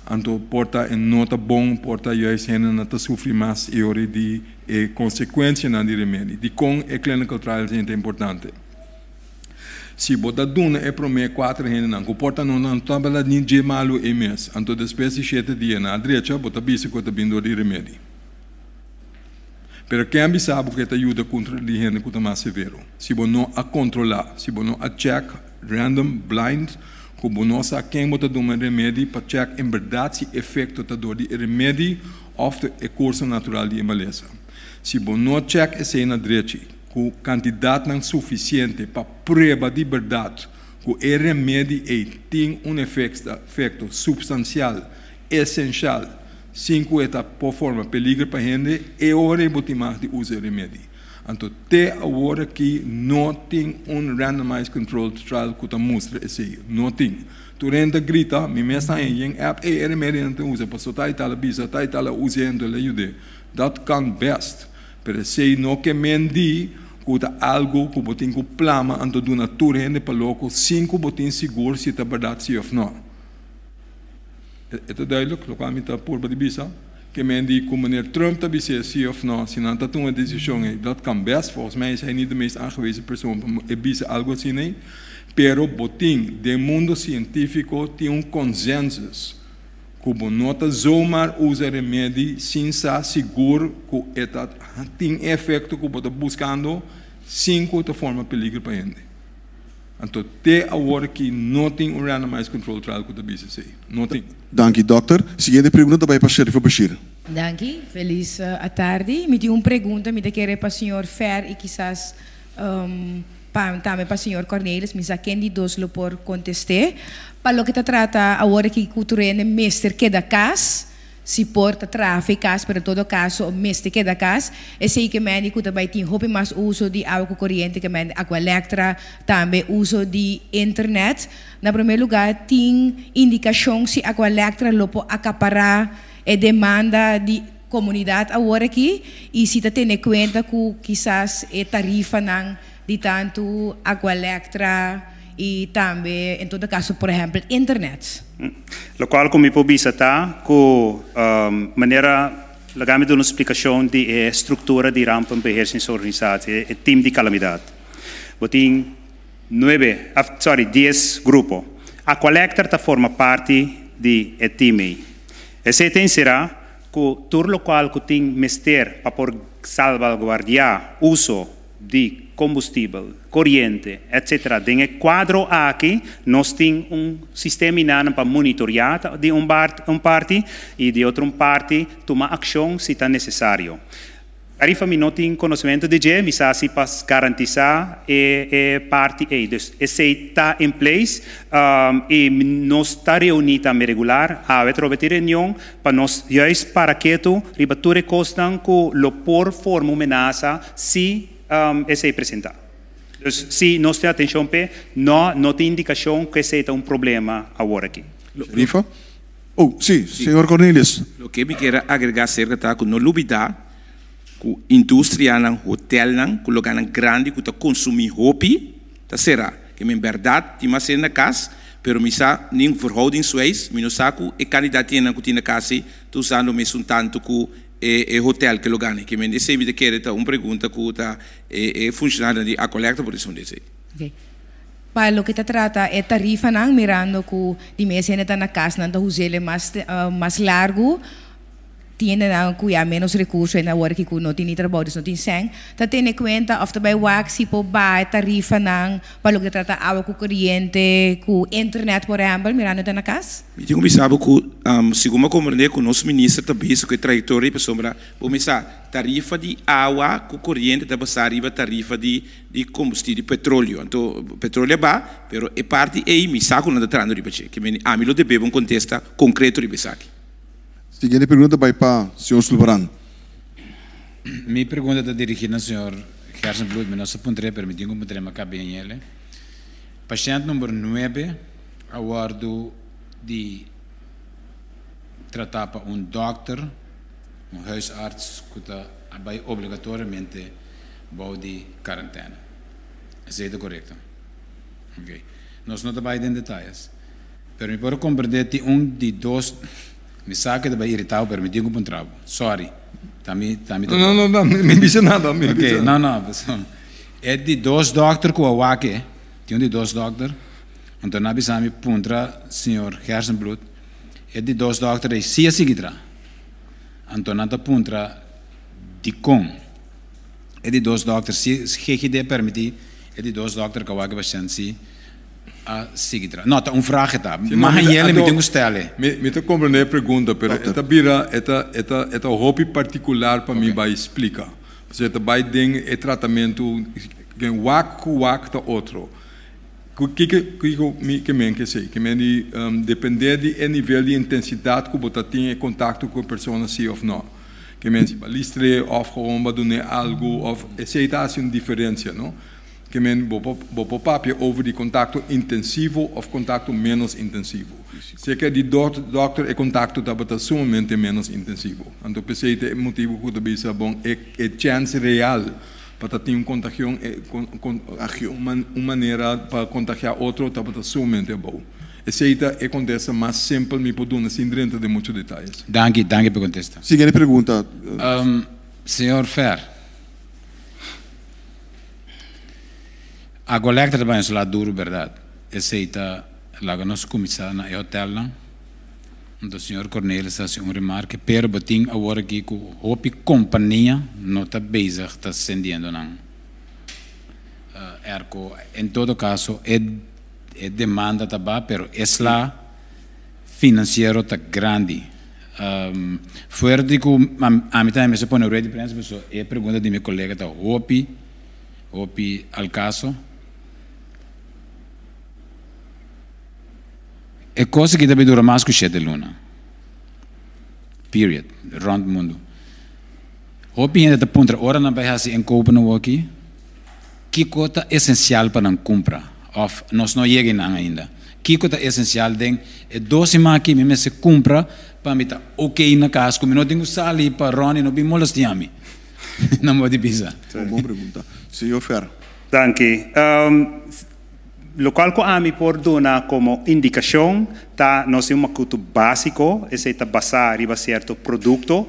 anto porta em nota bom, porta juist ainda não te sofre mais e ori de consequência na de remédio. De como é clinical trials é importante. Se bota duna é para mim 4 ainda não, porta não tabela nem de malo é mês, anto depois de 7 dias na direita bota bisa que está vindo de remédio. Pero quem sabe que te ajuda contra a gente que está mais severo. Se você não a controlar, se você não a check, random, blind, que você não sabe quem está dando remédio para check em verdade se efeito está dando remédio ou o curso natural de beleza. Se você não check esse na direita, com quantidade não suficiente para prova de verdade que o remédio tem efeito substancial, essencial, 5 etapas por forma peligro para a gente e hora é botimar de usar remédio. Então, até agora que não tem randomized controlled trial que está mostra esse, não tem. Tu renda grita, me mesta em app, remédio não usa, passou tá e tal bisa, tá e tal usando le ajude. Dat kan best, pero se não que mendi que tá algo que botin com plama, então do natura rende para logo 5 botin seguro se tá verdade se ou não. É duidelijk, lokaal met de porba de bisa, que men die meneer Trump te bisa zie of não, se não está uma decisão, dat kan best, volgens mij is hij niet de meest aangewezen persoon om bisa algo assim, pero botin, de mundo científico tem consensus, que não está zomaar usa remédio, sem estar seguro que eta tem efeito que está buscando, 5 de forma peligro para ele. Então, até agora que não tem randomized control trial que eu disse, não tem. Dank je, dokter. Seguinte pergunta para o Sheriff Bashir. Danke, feliz à tarde. Me tem pergunta, me querer para o senhor Fer e quizás também para o senhor Cornelis, me saquem de dois lo por contestar. Para o que trata agora que cultura é mestre que da casa, se porta tráfico, pero todo caso, o mestre que da casa, é sei que médico também tem roupa mais uso de água corrente, que médico água elétrica, também uso de internet. Na primeiro lugar, tem indicação se água elétrica lo pode acaparar a demanda de comunidade agora aqui, e se está tendo em conta que quizás a tarifa não de tanto água elétrica e também, em todo caso, por exemplo, internet. Lo qual come può visitar com maneira legame de uma explicação de estrutura de rampa para beheersingsorganisatie, e team de calamidade. Botin 10 grupos. A collector ta forma parte de team. Esse tem será que todo lo qual que tem mester para por salvaguardar uso de combustível, corrente, etc. Dentro quadro aqui, nós temos sistema para monitorar de parte e de outra parte tomar ação se está necessário. Tarifa não tem conhecimento de que, mas se para garantizar parte aí. Então, esse está em place e nós está reunido também regular. A outra reunião para nós, justo para que tu ribature costam que lo por forma ameaça se esse apresentar. Então, se nós temos atenção para não tem indicação que esse é problema agora aqui. Rifa? Oh, sim, senhor Cornelis. O que me quer agregar acerca da que não lubida, que a indústria não, hotel não, que lugar grande que está consumindo roupa, tá será que em verdade tem mais na casa, pero me sa nem verhouding suéis, me não saco e candidato que tem na casa, tu usando mesmo tanto que hotel que lugar que me disse me quer tá pergunta que tá funcionário de a coleta por isso dizer. Okay. Para o que trata é tarifa não mirando que de mês ainda está na casa não está usando mais largo. tiene cuya menos recursos en ahora que no tiene trabajo, no tiene sen. Ta tiene cuenta of bij wax po ba tarifa nang para lo que trata agua cu corriente, cu internet por ejemplo, mirando na casa. Me digo sabe que segundo compreender que o nosso ministro também isso que trajetória para sombra, começar tarifa de água com corrente da passar riba tarifa de combustível de petróleo. Então petróleo é ba, pero é parte aí me saco não da trando riba che, que me a mim lo deve um contexto concreto riba saque. Seguinte pergunta vai para o senhor Sulvaran. Minha pergunta está dirigida ao senhor Gersenbloed, mas nossa ponte permitiu que eu acabe em ele. Paciente número 9, aguardo de tratar para doctor, huisarts, que vai obrigatoriamente bouw de quarantena. Is dat correto? Ok. Nós não estamos em detalhes. Pero me pode compreender que de dois me saca de vai irritar, pero me digo um trabalho. Sorry. Não, me disse nada. Ok, não. É de dois doctor que o awake, tem de dois doctor. Então na bisami puntra senhor Gersenbloed. É de dois doctor e se seguirá. Então na puntra de com. É de dois doctor se GGD permitir, é de dois doctor que o awake paciente a seguir. Não, tá vraag tá. Mas ele me tem stellen. Me te compreender a pergunta, pero esta bira esta hobby particular para mim vai explicar. Você tá vai ding e tratamento que wak tá outro. Que men que sei, que men depender de nível de intensidade que você tem contato com a pessoa sim ou não. Que men se balistre of gewoon wat doen algo of aceita uma diferença, não? Que men bopo papje over die contacto intensivo of contacto menos intensivo. Zeker die dokter e contacto dat het sumamente menos intensivo. Então pensei que o motivo que também é bom é chance real para ter contagião uma maneira para contagiar outro dat het sumamente bom. Aceita é contesta mais simples me pode dar sem dentro de muitos detalhes. Danke por contestar. Seguinte pergunta. Senhor Fer. A colecta também é lá duro, verdade. Aceita lá que nós começamos na hotel lá. Então o senhor Cornelis faz uma remarca, pero botim agora aqui que a companhia não está bezig, está sendendo não. Ergo, em todo caso, é demanda também, pero é lá financeiro está grande. Fora de que a mim também se põe no rede de imprensa, é a pergunta de meu colega está hopi al caso. É coisa que deve durar mais que 7 lunas. Period. Rond o mundo. Hopi ainda te pontra hora na beihasi em Copenhagen aqui. Que coisa essencial para não comprar? Of nós não chegamos ainda. Que coisa essencial tem? É 12 aqui mesmo se compra para me tá ok na casa. Como não tenho sali para Ronnie não me molestiami. Não vou te pisar. Boa pergunta. Senhor Fer. Danke. Lo qual que a mim por dar como indicação, tá nós temos um culto básico, esse tá basar riba certo produto.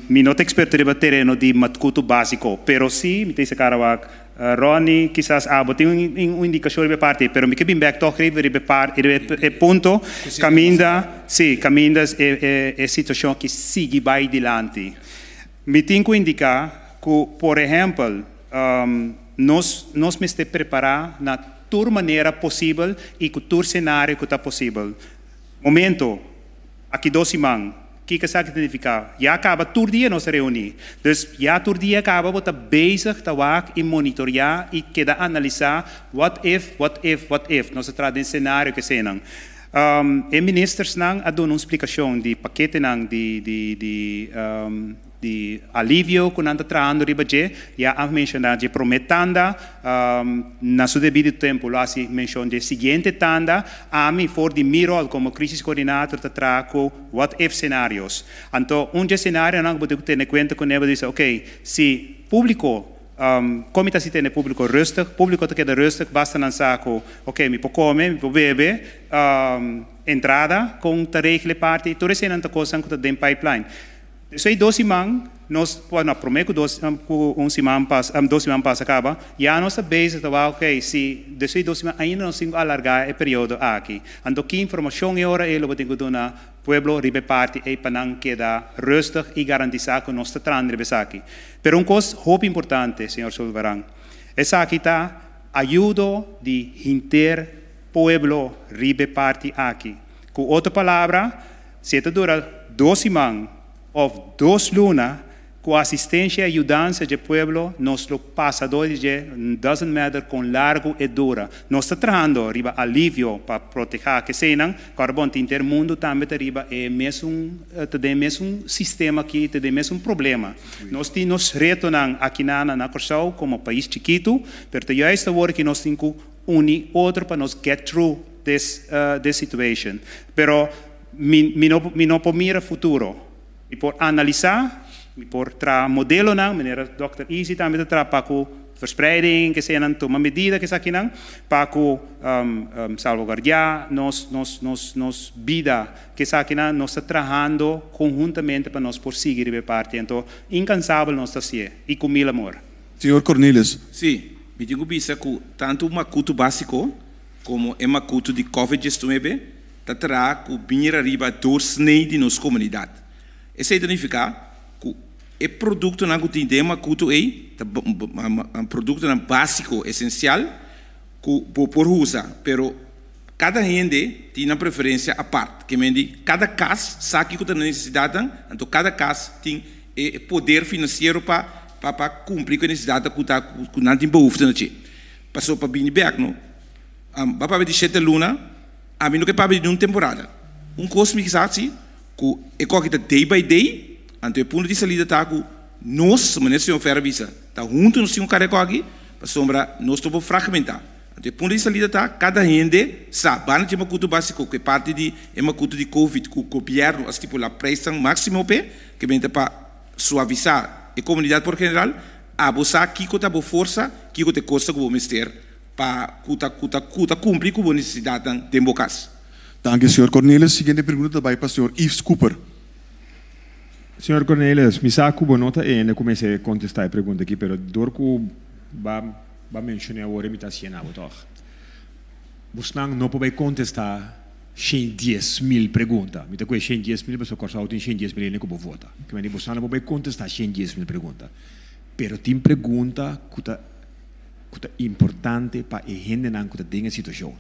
Mi não experto riba terreno de matcuto básico, pero sim, me tem esse cara Ronnie, quizás tem uma indicação riba parte, pero me que bem back talk riba parte, é ponto, caminda é situação que sigue vai adiante. Me tem que indicar que, por exemplo, nós me estamos preparando na toda maneira possível e com todo cenário que está possível. Momento, aqui 12 semanas, o que sabe significa? Já acaba todo dia nossa reunião. Então, já todo dia acaba, você está bezig e monitorear e queda analisar what if. Nós trazemos cenário que sejam. E ministros não a dar uma explicação de paquete não de alívio que nanda traando ribaje já a mencionar de prometanda na seu devido tempo lá se menciona de seguinte tanda a mim for de miro como crisis coordenador tá traco what if cenários então cenário não pode ter em conta com ele diz ok se público como está se tendo público rustig público está queda rustig basta não saco ok me pode comer me pode beber entrada com a regra parte toda essa não tá coisa que está dentro pipeline. Isso aí 12 semanas, nós prometo que 2 semanas passa acaba, já nós sabemos ok, se desses 12 semanas ainda não se alargar o período aqui. Então que informação é hora ele vai ter que dar pueblo ribe parte e panang queda rustig e garantizar que nós tratando ribe aqui. Pero coisa muito importante, senhor Silvarang, essa aqui tá ajuda de inter pueblo ribe parte aqui. Com outra palavra, se dura 2 semanas ou 2 lunas, com assistência e ajudança do pueblo, nós lo passadores doesn't matter com largo e dura. Nós estamos trabalhando riba alívio para proteger que senang, carbon inter mundo também riba é mesmo sistema aqui, tem mesmo problema. Nós temos reto aqui na Corsau como país chiquito, pero já está hora que nós temos unir outro para nos get through this situation. Pero mi não mira futuro. E por analisar por tra modelo na meneer Dr. Easy também tra para com verspreiding que seja toma medida que está aqui não para com salvaguardar nos vida que está aqui não nós trabalhando conjuntamente para nós prosseguir a parte então incansável nós está assim e com mil amor. Senhor Cornelis. Sim, me digo bisa que tanto o macuto básico como o macuto de COVID-19 trará que vir arriba doorsnee de nossa comunidade. Isso significa é produto na gutindema cuto é produto na básico essencial que por usa, pero cada gente tem uma preferência à parte, que mendi cada caso sabe que tem necessidade, então cada caso tem poder financeiro para cumprir com a necessidade que não tem behoefte na ti. Passou para bem back não, para de 7 luna, a mim não que para de uma temporada, costo me que é coisa day by day. Então, o ponto de salida está com nós, mas não é visa, está junto no seu careco aqui, para sombra nós estamos fragmentar. Então, o ponto de salida está cada gente sabe, bana de macuto básico que parte de macuto de COVID, que o governo estipula a pressão máxima que vem para suavizar a comunidade por general, a você que está boa força, que te custa que o ministério para cumprir com a necessidade de bocas. Danke, senhor Cornelis. Seguinte pergunta vai para o senhor Yves Cooper. Senhor Cornelis, mi sa que nota ainda comecei a contestar a pergunta aqui, pero dor que vai mencionar agora me está sendo algo. Você não pode contestar 110.000 perguntas. Me está com 110.000 pessoas que só tem 110.000 nem como vota. Que me diz você não pode contestar 110.000 perguntas. Pero tem pergunta que é importante para a gente não que tem a situação.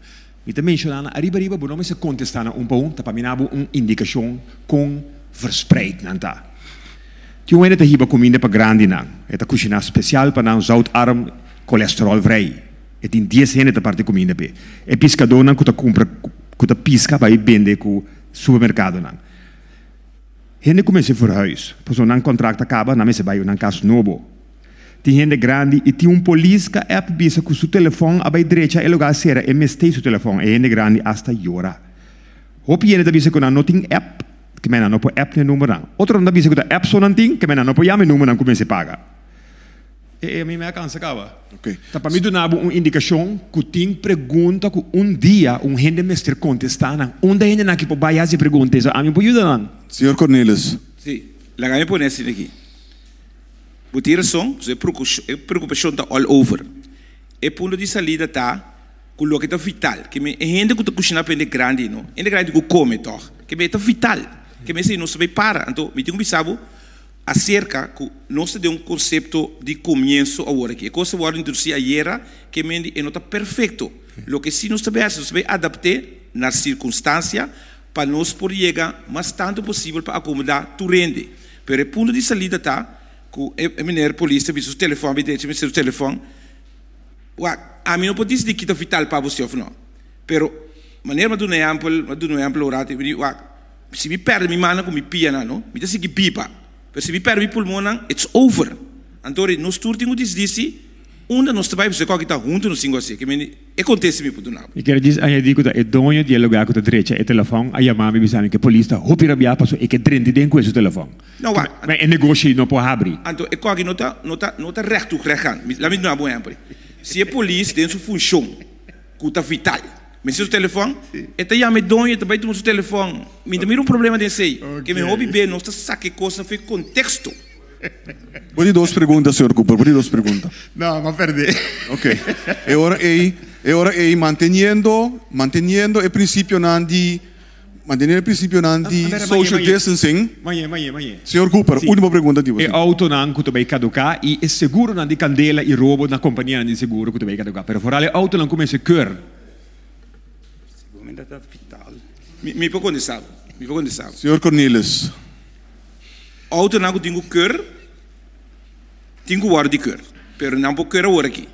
Me está mencionando arriba não me se contestar pouco, para mim uma indicação com verspreid nanta. Tinha ainda hiba comida para grande não. É a cozinha especial para não zoutarm colesterol vrij. É tem 10 gente da parte comida pe. É pescador não que tá compra que tá pesca para ir vender com supermercado não. Gente começa por huis. Pois não contrato acaba, não me se vai na casa novo. Tem gente grande e tem polícia que app bisa com seu telefone a direita e lugar será e mestei seu telefone. É gente grande hasta llora. Hopi gente da bisa com não tem app que men não pode app nem número não. Outro não bisa com app só não tem que men não pode chamar número não como se paga. E a mim me cansa acaba. Ok. Tá para mim do nabo uma indicação que tem pergunta que dia gente mestre contestar não. Onde gente não que pode baixar essa pergunta a mim pode ajudar não. Senhor Cornelis. Sim. Lá ganha por nesse aqui. Botir som, preocupação está all over. E ponto de salida está com o que está vital. Que me gente que está cozinhando para grande não. É grande que come toch. Que me está vital. Que me sei não sabe para. Então me tenho que saber acerca que nós temos conceito de começo agora aqui. A coisa que eu introduzi ayer que me é não está perfeito. O que se nós sabemos adaptar nas circunstâncias para nós poder chegar mais tanto possível para acomodar tu rende. Pero o ponto de salida está que a minha polícia viu o telefone, o telefone. A mim não pode dizer que está vital para você ou não. Pero maneira de não é amplo orate, se me perde minha mão com minha pia não, me diz que pipa. Pero se me perde meu pulmão não, it's over. Então nós turtinho diz onde nós trabalhamos você que está junto no single assim, que me acontece me por não. E quero dizer aí digo que é dono de lugar com a direita é telefone, aí a mamãe me disse que a polícia hopi rabia passou e que trente tem com esse telefone. Não vai. Mas é negócio não pode abrir. Então é que não tá reto recan. Lá me não é bom exemplo. Se a polícia tem sua função, que está vital, mas se o telefone, é que já me dono também tem o telefone. Me dá um problema desse aí, que me hobby bem, nós tá saque coisa foi contexto. Pode duas perguntas, senhor Cooper. Pode duas perguntas. Não, mas perdi. Ok. E ora manteniendo o princípio não de Manteniendo el principio de social distancing. Manhã. Senhor Cooper, última pergunta de E você. auto não que tu vai caducar e é seguro não de candela e roubo na companhia de seguro que tu vai caducar. Pero fora o auto não começa a cur. Me può contestar. Senhor Cornelis. Auto não tenho cur, tenho guarda de cur. Pero não pode cur agora aqui.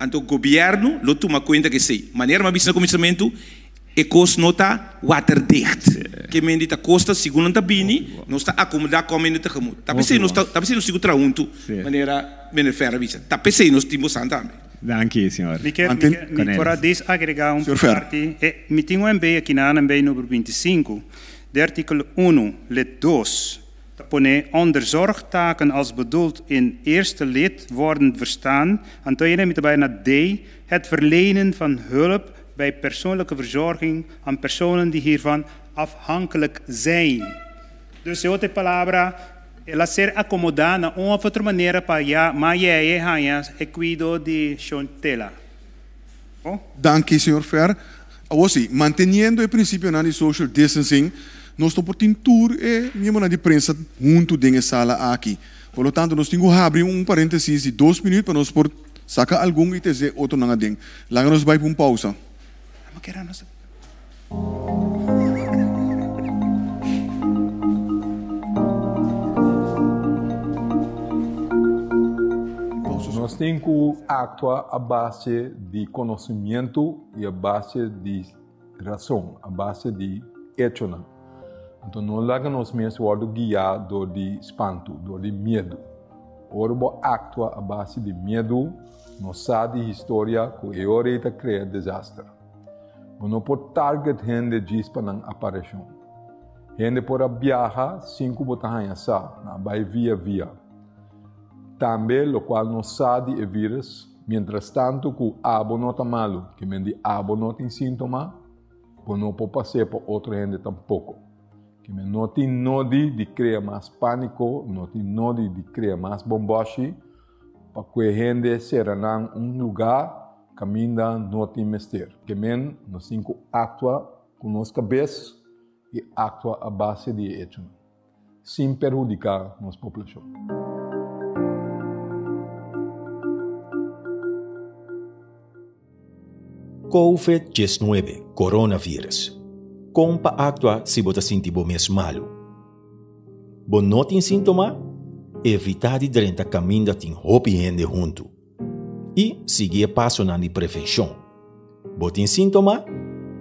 Então o governo lo toma conta que sei. Maneira mais no começamento e cost nota waterdicht. Que men dit costa segundo tá bini, não está acomodar como ainda tegemoet. Tá pensei não está, tá pensei não sigo traunto, maneira benefer visa. Tá pensei não timo santa. Dank senhor. Me quero desagregar parte. Me tenho um bem aqui na ANB número 25, de artikel 1, lid 2. Dat pone onder zorgtaken als bedoeld in eerste lid worden verstaan. En toen je met bijna D, het verlenen van hulp bij persoonlijke verzorging aan personen die hiervan afhankelijk zijn. Dus je hoort palabra, ela ser acomodada na uma outra maneira para já, mas é cuido de chontela. Danke, senhor Fer. Assim, manteniendo el principio de social distancing, nós estamos por tour e mesmo na imprensa junto dentro da sala aqui. Por lo tanto, nós temos que abrir parênteses de 2 minutos para nós por sacar algum e dizer outro não dentro. Lá nós vamos para uma pausa. Nós temos que actuar a base de conhecimento e a base de razão, a base de hecho. Então, não nos mesmos guiados de espanto, de medo. Ora, actuar a base de medo, nós sabemos a história que é hora de criar desastre. Não pode target gente diz para não aparição. Gente por viajar 5 botas na vai via. Também, o qual não sabe o vírus, mientras tanto que o abo não está malo, que mendi abo não tem sintoma, não pode passar para outra gente tampouco. Que não tem nodi de criar mais pânico, não tem nodi de criar mais bombashi, para que a gente seja em lugar caminha não tem mestre. Que men nós temos que actuar com nossa cabeça e actuar a base de hecho, sem prejudicar nossa população. COVID-19, coronavírus. Como para actuar se você sentir mesmo malo? Bom, não tem sintoma? Evitar de durante caminho tem roupa e gente junto. E seguir passo na prevenção. Bom, tem sintoma?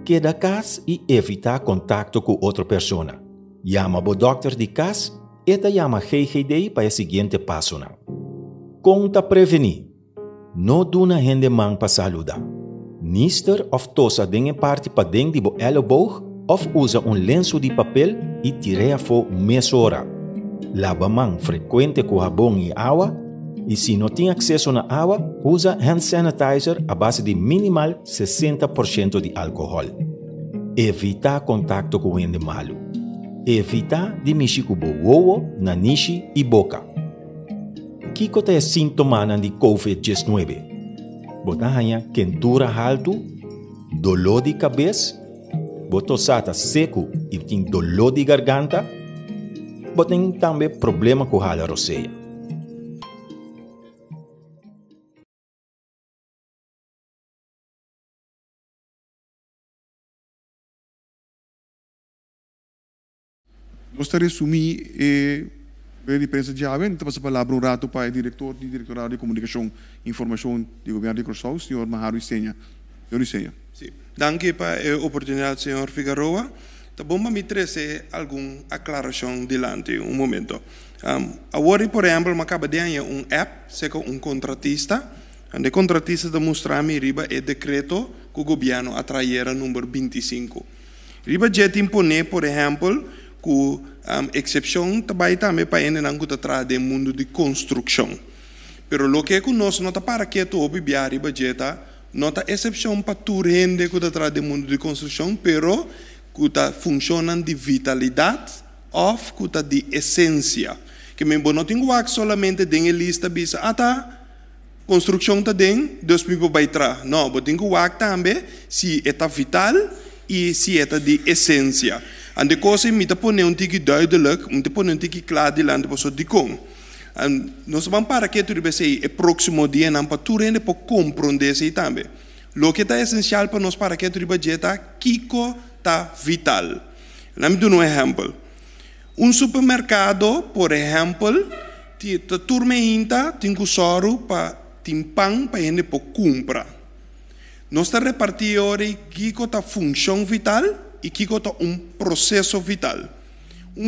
Queda casa e evitar contato com outra pessoa. Chama o doctor de casa e chama GGD para o seguinte passo. Conta prevenir. Não duna gente man para saludar. Nister of tosa dengue parte para dentro do elleboog of usa lenço de papel e tire fora meia hora. Lava mão frequente com sabão e água e se não tem acesso à água, usa hand sanitizer a base de minimal 60% de álcool. Evita contato com gente malo. Evita de mexer com o ovo, nariz e boca. Que é sintoma de COVID-19? Botahanya quentura alto, dolor de cabeça, botosata seco e tem dolor de garganta, botem também problema com a roceia. Gostaria de resumir a imprensa de Aven, então passa a palavra rato para o diretor do Diretorado de Comunicação e Informação do Governo de Curaçao, o senhor Maharu Isenha. Senhor Isenha. Sim. Danke para a oportunidade, senhor Figueroa. Tá bom, me trazer alguma aclaração delante momento. Agora, por exemplo, acaba de ganhar app, seja contratista, e o contratista demonstra-me riba o decreto que o governo atraíra número 25. Riba já impõe, por exemplo, que exceção também para ele não está atrás do mundo de construção. Pero lo que nós não está para que tu obibiari budgeta, não está exceção para tu rende que está atrás do mundo de construção, pero que está funcionando de vitalidade ou que está de essência. Que mesmo não tem que solamente tem a lista bisa, construção está dentro, Deus me vai entrar. Não, mas tem que também se está vital e sieta de essência. En de coisa me te pone um tiki duidelijk, me te pone um tiki klaar de lande posso de com. En nós vamos para que tu sei é próximo dia não para tu rende para compreender se também. Lo que tá essencial para nós para que tu jeta kiko tá vital. Vamos dar um exemplo. Supermercado, por exemplo, a turma ainda tem que soro para pão para gente para comprar. Nós está repartindo hoje kiko tá função vital e kiko tá processo vital.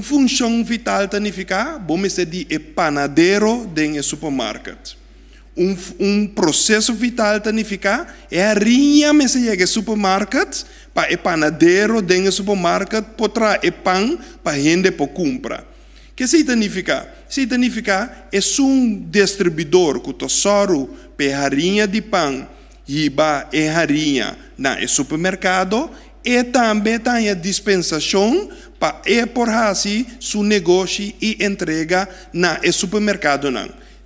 Função vital significa, vamos dizer, é panadeiro dentro do supermercado. Processo vital significa, é a rinha que chega ao supermercado, para o panadeiro dentro do supermercado, para trazer pão para a gente para comprar. O que significa? Significa, é distribuidor que tesoro para a rinha de pão e para a rinha no supermercado, e também tem a dispensação para por assim seu negócio e entrega no supermercado.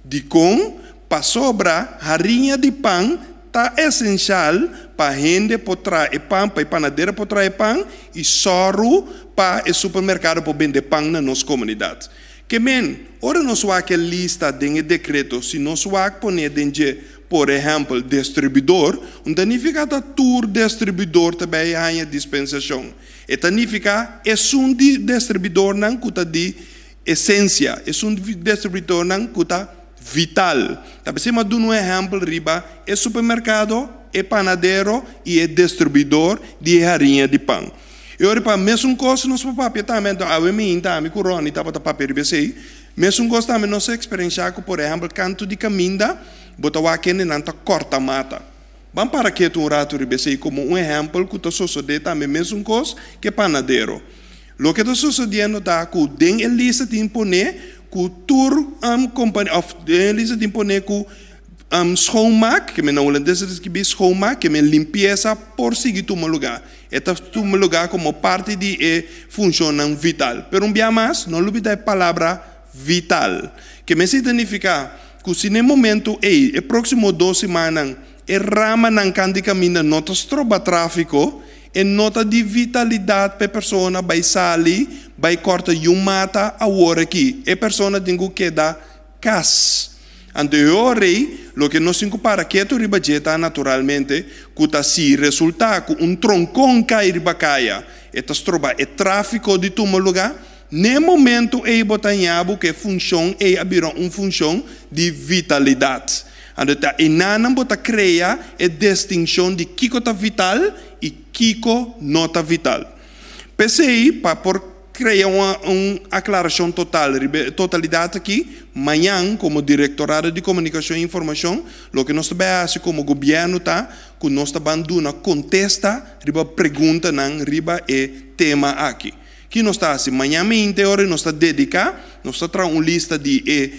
De com, para sobrar, a rinha de pão está essencial para a gente trazer pão, para a panadeira trazer pão e soro para o supermercado para vender pão na nossa comunidade. Que men, ora nós vamos a lista de decreto, se nós vamos poner dentro por exemplo, distribuidor, significa que o distribuidor também tem dispensação. E significa que é distribuidor que está de essência, é distribuidor que está vital. Também se dá um exemplo, riba, é supermercado, é panadeiro e é distribuidor de farinha de pão. E ora, para mesmo coisa, nós papel também, a mim também, corona, estava a papel de BCI, mesmo coisa também, nossa experiência, por exemplo, canto de caminda, bota o aquele nanta corta mata. Vamos para que tu rato ribesei como exemplo que tu sucede também mesmo coisa que panadeiro. Lo que tu sucedendo tá que den elisa te impone que tur companhia of den elisa te impone que schoonmaak que me não holandês que be schoonmaak que me limpeza por seguir tu lugar. Eta tu lugar como parte de função vital. Pero dia mais não lubida a palavra vital que me significa que se no momento é próximo 2 semanas é rama não cande caminho nota troba tráfico é nota de vitalidade para pessoa vai sair vai corta mata a hora aqui é pessoa tem que dar cas anteriore lo que nós para que tu ribajeta naturalmente que tá se resulta com troncão cai ribacaia é troba é tráfico de tu lugar. No momento, é botanhabo que função é abrir função de vitalidade. Então, e não bota criar a distinção de Kiko tá vital e Kiko não tá vital. PCI, para criar uma aclaração totalidade aqui, amanhã, como Diretorado de Comunicação e Informação, o que nós também como governo tá, que nós também dando contesta, riba pergunta não, riba é tema aqui. Que nós está assim, amanhã em hora nós está dedicar, nós está trazendo uma lista de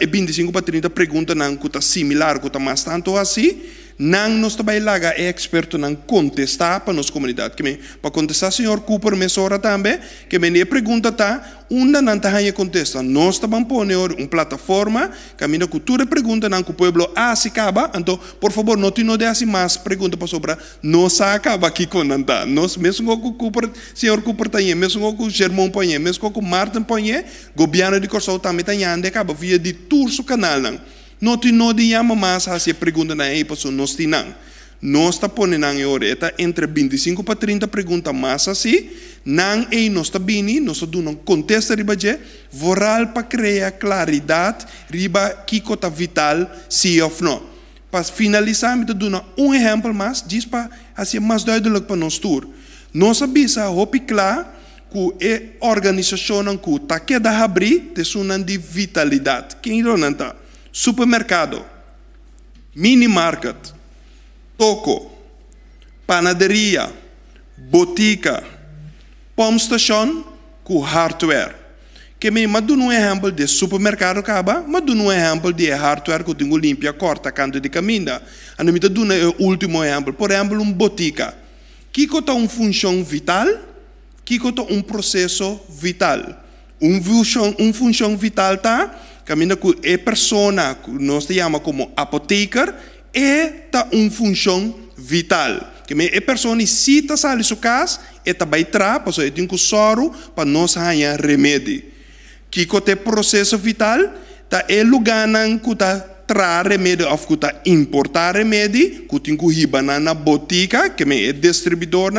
25 para 30 perguntas que está similar, que está mais tanto assim, não nós também lá é experto não contestar para nossa comunidade. Que para contestar, senhor Cooper, mesora também, que me pergunta tá, onde não está a contestar. Nós também põe uma plataforma, que a minha cultura pergunta não que o povo se acaba, então, por favor, não te não dê mais pergunta para sobre, não se acaba aqui com nada. Nós mesmo com o Cooper, senhor Cooper tá aí, mesmo com o Germão põe, mesmo com o Martin põe, governo de Corsol também tá aí, acaba via de tour su canal não. Não te não diamo mais a se pergunta na aí pessoa nós tinang. Nós está ponendo na oreta entre 25 para 30 perguntas mais assim, não é nós está bini, nós está dando contesta riba je, voral para criar claridade riba que cota vital sim ou não. Para finalizar, me dando exemplo mais, diz para assim mais duidelijk para nós tour. Nós sabemos a hopi claro que é organização que está queda abrir de sunan de vitalidade. Quem não está? Supermercado, mini market, toco, panaderia, botica, pump station, com hardware. Que me dá um exemplo de supermercado acaba, mas dá um exemplo de hardware que tenho limpia corta canto de caminho. A me dá um último exemplo, por exemplo, botica. Que cota função vital, que cota processo vital. Função vital tá caminho que é persona que nós chamamos como apoteker é tá função vital Que a pessoa cita sali su casa, eta vai tra, passo eu tenho soro para nós ganhar remédio. Que o processo vital, tá lugar que tá tra remédio, ou que tá importar remédio, que tem que ir na botica, que é distribuidor,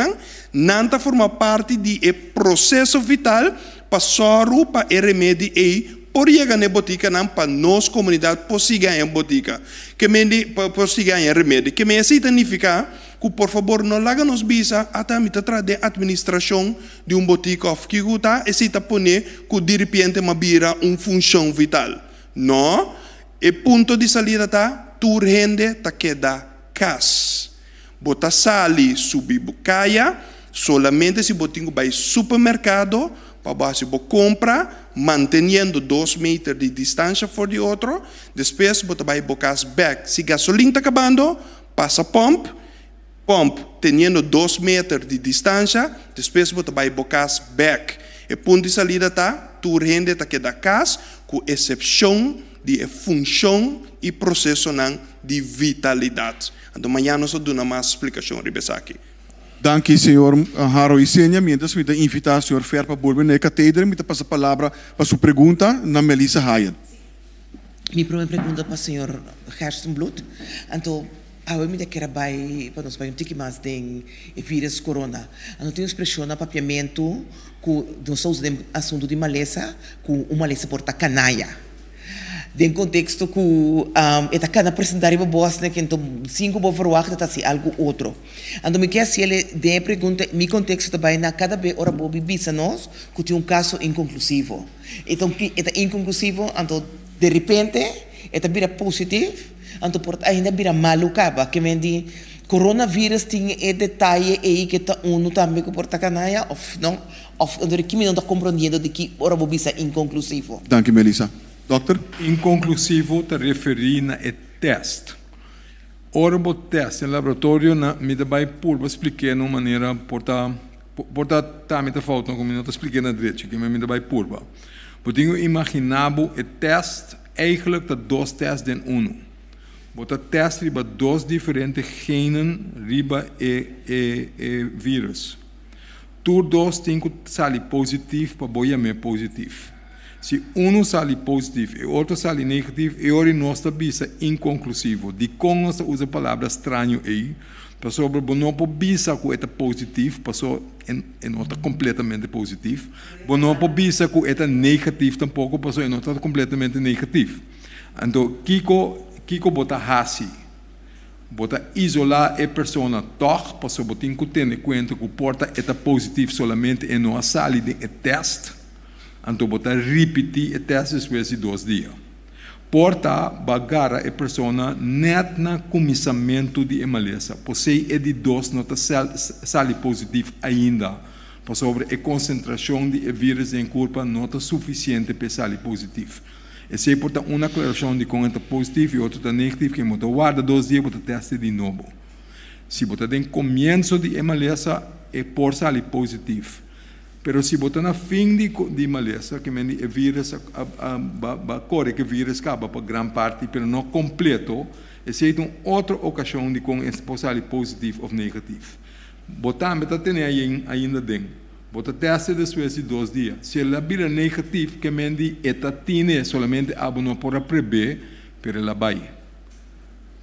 não tá forma parte do processo vital para soro para remédio e por chegar na botica não para nós comunidade possa ganhar botica que me possa ganhar remédio que me isso significa que por favor não laga nos bisa até me tra de administração de botica of que guta e se tá pone que de repente mabira função vital não e ponto de salida tá tur rende tá queda cas bota sali subir bucaia solamente se botinho vai supermercado para base bo compra mantendo 2 metros de distância for de outro depois bota vai bocas back se gasolina está acabando passa pump tendo 2 metros de distância depois bota vai bocas back e ponto de salida tá tu rende tá que da casa com exceção de função e processo de vitalidade então amanhã nós damos mais explicação ribesaki. Dank u, senhor Haro Isenia. Mientras me invitar o senhor Fer para volver na cátedra, me passa a palavra para sua pergunta na Melissa Hayat. Minha primeira pergunta para o senhor Gerstenbloed. Então, eu me quero para nós um pouco mais de vírus corona. Então, tem uma expressão no papiamento que nós usamos assunto de maleza, com uma maleza porta canalha. Em contexto que está cada apresentar para boas, né, que então 5 boas verwachten está se algo outro. Então me quer se ele de pergunta, me contexto também na cada vez hora bobi bisa nós que tem caso inconclusivo. Então que é inconclusivo, então de repente é vira positivo, então por ainda vira malucaba, que vem coronavírus tinha detalhe aí que está também que porta canaya ou não, ou que me não está compreendendo de que hora bobi bisa inconclusivo. Danke Melissa. Doctor? Inconclusivo te referi na teste. Ora, o teste no laboratório, me vai por explicar de uma maneira, porta também te falta, como não te expliquei na direita, que me vai por. Eu tenho imaginado o teste, eigenlijk de 2 testes em um. Bota teste riba 2 diferentes genes riba e vírus. Tur 2 tem que sair positivo para boia me positivo. Se um sai positivo e outro sai negativo, e ora nós bisa inconclusivo. De como nós usa a palavra estranho aí, para sobre não bisa que é positivo, passou em nota completamente positivo. Não bisa que é negativo tampouco, passou em nota completamente negativo. Então, Kiko bota hasi, bota isolar a pessoa toch, passou botin que ter em conta que porta é positivo somente em não sair de teste. Então, botar repetir o teste depois de 2 dias. Porta bagara a pessoa net na comissamento de emaleza. Você é de 2 nota sali positivo ainda. Por sobre a concentração de vírus em corpo nota suficiente para sali positivo. E se porta uma aclaração de com é positivo e outro é negativo, que botar guarda 2 dias para teste de novo. Se botar em começo de emaleza é por sali positivo. Pero se botar na fim de maleza, que o vírus corre que o vírus acaba para grande parte, pero não completo, é uma outra ocasião de com esse possible positivo ou negativo. Botar meta tem ainda dentro. Botar teste depois de 2 dias. Se ela vira negativo, que mendi eta tiene solamente abo não para prever, pero ela vai.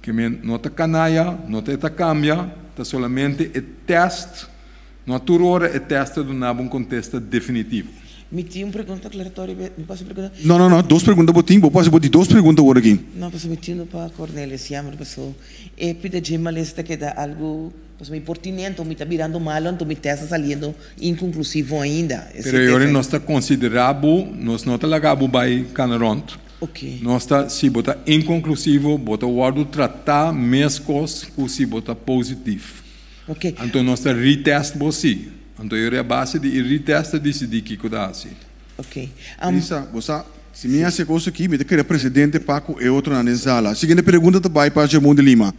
Que não está canaya, não está cambia, está solamente o teste. Na tua hora é teste de um contexto definitivo. Me tinha uma pergunta aclaratória, me posso perguntar? Não, 2 perguntas botim, vou fazer 2 perguntas agora aqui. Não, posso me tinha para Cornélio, se chama pessoa. É pede de malesta que dá algo, posso me pertinente, me está virando mal, então me está saindo inconclusivo ainda. Pero agora nós está considerável, nós não está lagado by canaront. Ok. Nós está se botar inconclusivo, botar o guardo tratar mescos, ou se botar positivo. Okay. Então nós está retest você. Então eu a base de retest decidir que cuidar assim. Ok. Lisa, você se me hace coisa aqui, me quer presidente Paco e outro na sala. Seguinte pergunta também para Jamon de Lima.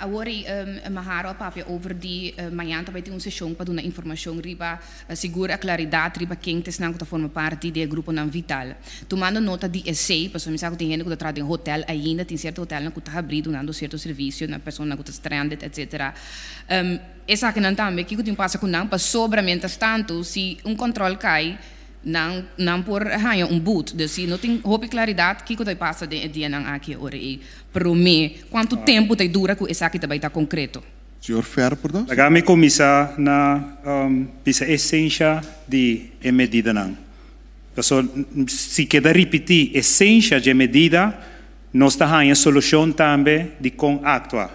agora maharo papia over die manhã também tem sessão para dar informação riba segura a claridade riba quem te não que forma parte do grupo não vital. Tomando nota de essay, pessoa me sabe tem gente que está em hotel ainda tem certo hotel que está abrindo dando certo serviço na pessoa que está stranded etc. Essa que não também que tem passa com não para sobramente tanto se controle cai não por boot, dus não tem hope claridade que que passa de dia não aqui ora e para mim quanto tempo te dura que essa que também está concreto. Senhor Fer, perdão? Agora começar na pisa essência de medida não. Então se queda repetir essência de medida, nós está a solução também de com actuar.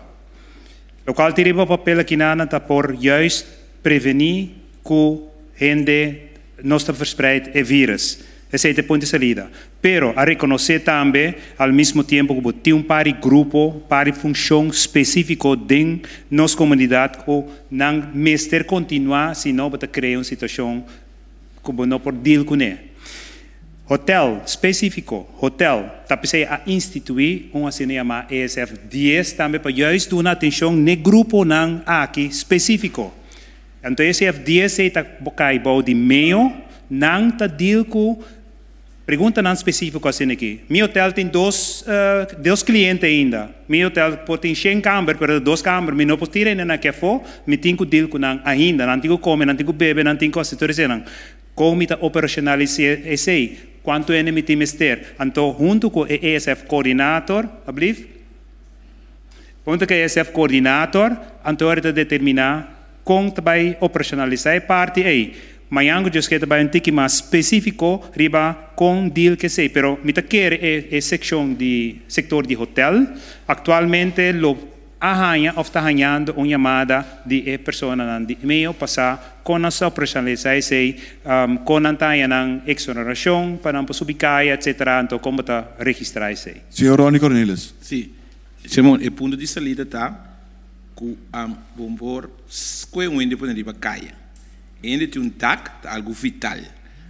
O qual tirei o papel aqui na tá por juist prevenir que gente não está verspreid é vírus. Esse é o ponto de saída. Pero a reconhecer também, ao mesmo tempo, que tem pari grupo, pari função específico dentro da nossa comunidade, que não mestre continuar, senão para criar uma situação que não pode deal com ele. Hotel específico, hotel, está a instituir uma cinema ESF 10 também para juist dar atenção no grupo não aqui específico. Então, esse F10 está bocado de meio, não está deal com pergunta não específica assim aqui. Meu hotel tem dois clientes ainda. Meu hotel tem 100 câmeras, mas 2 câmeras. Mas não posso tirar na que for, me tenho que deal com ainda, não tenho que comer, não tenho que beber, não tenho que fazer. Como está operacionalizar esse? Quanto é me tem mister? Então, junto com o ESF coordenador, junto com o ESF coordenador, então é determinar como vai operacionalizar parte aí. Manhã eu quero vai tique mais específico riba com deal que sei, pero me ta quer é seção de setor de hotel. Atualmente lo arranha ou está arranhando uma chamada de pessoa de meio passar com a operacionalizar sei com a taia na exoneração para não subicar etc. Então como tá registrar sei. Senhor Ronnie Cornelis. Sim. Simon, o ponto de saída tá que bombor que um independente para caia. Ainda tem TAC, algo vital.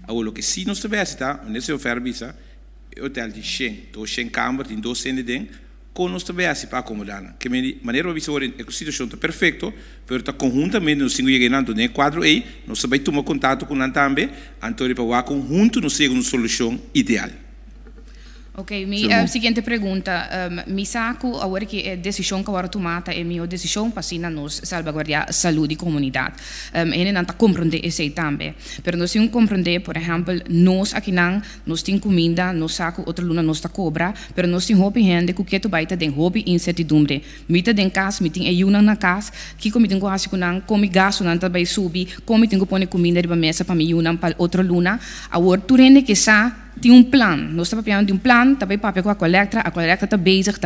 Agora, que se nós tivéssemos, tá, nesse oferta, hotel de 100 câmaras, tem 200 dentro, com nós tivéssemos para acomodar. Que maneira de ver a situação está perfeita, mas está conjuntamente nós temos chegando no quadro aí, nós vamos tomar contato com ele também, então para o conjunto nós temos uma solução ideal. Ok, seguinte pergunta. Mi saco agora que a decisão que agora tomada é minha decisão para nós salvaguardar a saúde da comunidade. E não está compreender isso também. Mas nós temos que compreender, por exemplo, nós aqui nós temos comida, nós saco outra luna nós está cobra, mas nós temos hobby gente que tu baita tem hobby incertidumbre. Mita tem casa, mita tem ayuna na casa, que como tem quase com come gasto não também subir, como tem que pôr comida na mesa para me ayuna para outra luna. Agora tu rende que sa tem plano, nós estamos falando de plano, também papel com a coleta está bezig.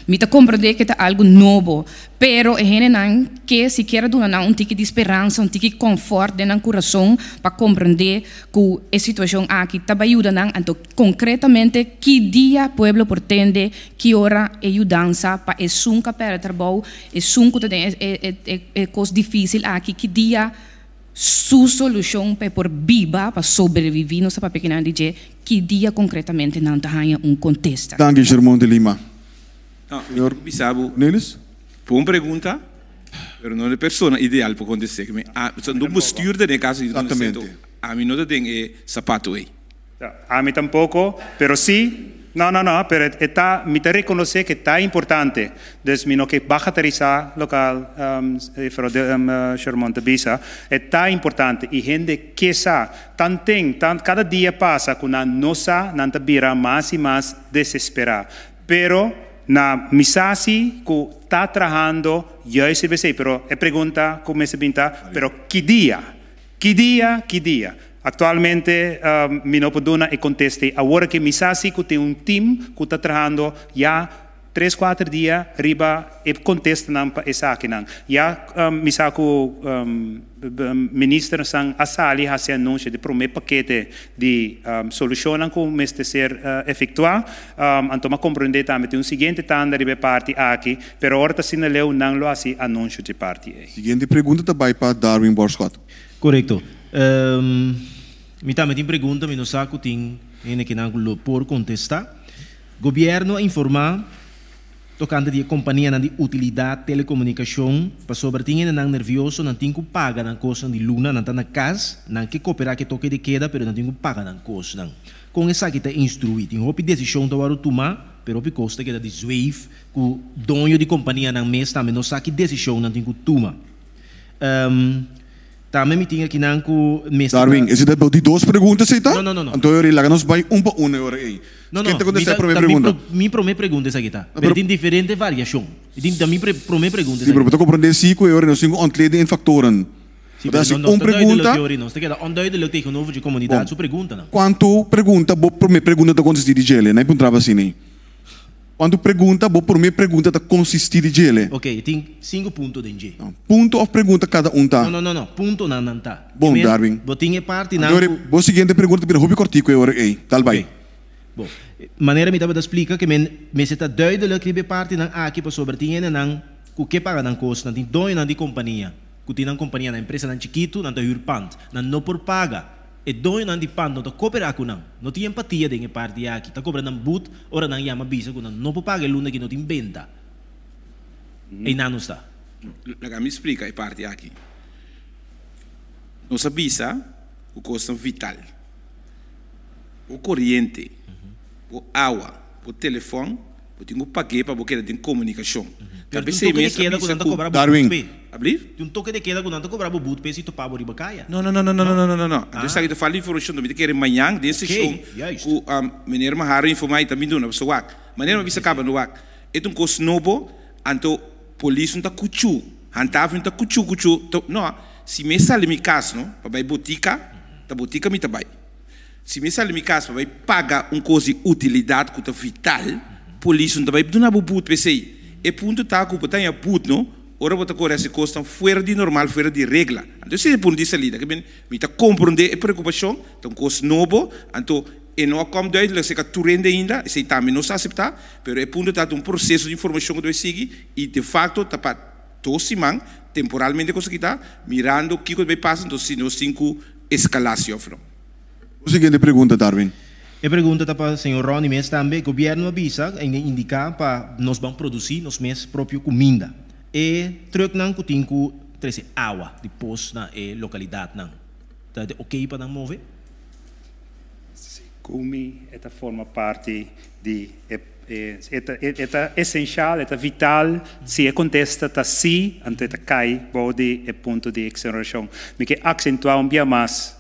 Me está compreender que é algo novo, pero é gente que se quer dar tique de esperança, tique de conforto dentro do coração para compreender que a situação aqui está ajuda então concretamente que dia o povo pretende que hora ajudança para sunca para trabalho, sunca é coisa difícil aqui que dia sua solução para por viva para sobreviver não sabe pequena dizer que dia concretamente não tem contexto. Danke, Germão de Lima. Senhor Bisabo, neles? Boa pergunta, mas não é a pessoa ideal para acontecer. São do bestuur de caso exatamente. A mim não tem sapato aí. A mim tampouco, pero sim. Não, pero está, me te reconhecer que está importante. Dus me não que bagatelizar local, Sherman Bisa, está importante. E gente que sabe, cada dia passa com a nossa, não vira mais e mais desesperada. Pero na misasi que está trabalhando, eu sei, pero é pergunta como se pinta, pero que dia? Actualmente, mi não pode dar conteste. Agora que me sabe que tem time que está trabalhando já 3-4 dias, riba e conteste não para essa aqui não. Já me sabe que o ministro sang asali ha se anúncio de primeiro paquete de solução que começa a ser efetuado. Então, compreender também tem seguinte tanda de parte aqui, pero agora se não não lo assim anúncio de parte. Seguinte pergunta também para Darwin Borscott. Correto. Me também pergunta, me não saco tem que não por contestar. Governo informar tocante de companhia de utilidade telecomunicação, para sobre tinha não nervioso, não tinha que pagar na coisa de luna, não tá na casa, não que cooperar que toque de queda, pero não tinha que pagar na coisa não. Com essa que está instruído, tem uma decisão que vai tomar, pero o custo que é de zwave, que o dono de companhia não mês também não sabe que decisão não tem que tomar. Também me tinha que não que Darwin, is het die duas perguntas aí tá? Não. Então eu lá nós vai para hora aí. Não. Quem te contesta a primeira pergunta? Minha primeira pergunta é essa aqui. Tem diferente variação. Tem minha primeira pergunta. Sim, pero compreender 5 euro nós temos ontleden in factoren. Dat is een pergunta. Nós temos que onduidelijk tegenover de comunidade sua pergunta não. Quanto pergunta, vou por minha pergunta da consistir de gele, não é pontrava assim nem. Quando pergunta, vou por minha pergunta da consistir de gele. Ok, tem 5 pontos de G. Ponto ou pergunta cada tá? Não. Ponto não tá. Bom, Darwin. Vou tinha parte não. Vou seguinte pergunta, pero hobby cortico agora aí. Tal vai. Bom, maneira me dá para explicar que me está duidelijk que parte não aqui para sobre tinha não o que paga não custa, não tem dono não de companhia. Que tem companhia na empresa não chiquito, não tá urpant, não por paga. E dono não de pan, não tá cooperar com não tem empatia de parte aqui, tá cobrando boot, ora não chama bisa com não por paga luna que não tem venda. E não está. Me explica a parte aqui. Nossa bisa, o custo vital. O corrente, o água, o telefone, o tem que pagar para porque tem comunicação. Darwin. Um toque de queda quando cobrava o boot se tu paga riba caia. Não. Eu sei que falo informação do que manhã desse show. O menino Maharo informai também do na pessoa. Maneira bisa acaba no wak. É um custo novo, anto polícia não tá cuchu, hantava não tá cuchu. Não, se me sale mi caso, não, para vai botica me tabai. Se me sale mi caso para vai pagar coisa utilidade que tá vital, polícia não tá vai do na boot PC. E ponto tá que tem a boot, não? Ora você corre esse custo fora de normal, fora de regra. Então se é ponto de salida, que me tá compreender a preocupação, então custo novo, então e não como duidelijk se que tu rende ainda, se também não se aceitar, pero é ponto tá um processo de informação que deve seguir e de facto tá para tosimang temporalmente coisa que tá mirando o que vai passar, então se não 5 escalação. A seguinte pergunta, Darwin. A pergunta está para o senhor Ronnie, mas também o governo avisa e indica para nós vamos produzir nos meus próprios comida. E truck não que tem que trazer água depois na localidade não. Tá ok para não mover? Como esta forma parte de é essencial, é vital, se acontece tá sim, então tá cai bode é ponto de acceleração. Me que acentuar dia mais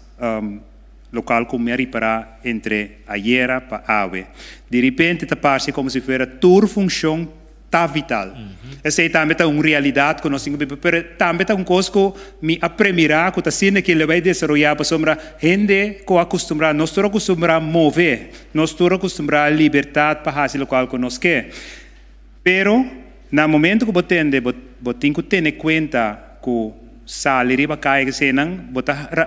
local como me reparar entre a era para a ave. De repente tá parece como se fosse toda função tá vital. Essa também tá uma realidade que nós temos, mas também tá coisa que me apremirar, que tá sendo que ele vai desenvolver para sombra gente que acostumar, nós estamos acostumados a mover, nós estamos acostumados a liberdade para fazer o que nós quer. Pero no momento que você tem que ter em conta que salário vai cair que se não,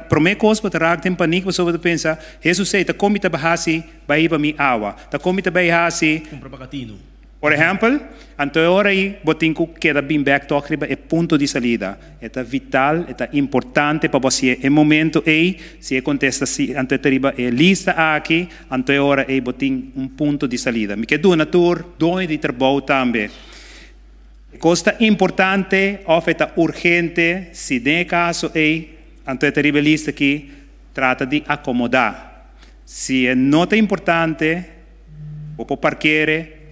primeira coisa que você tem pânico, você pensa, Jesus sei, tá como tá bahasi, vai para mim água, tá como tá bahasi, compra bacatino. Por exemplo, então agora aí, botem que queda bem back to é ponto de salida. É vital, é importante para você. É momento aí, se acontece assim, então é lista aqui, então agora aí botem ponto de salida. Me quedo na tour, dono de trabalho também. Costa importante, ou é urgente, se tem caso aí, então é lista aqui, trata de acomodar. Se é nota importante, ou parquere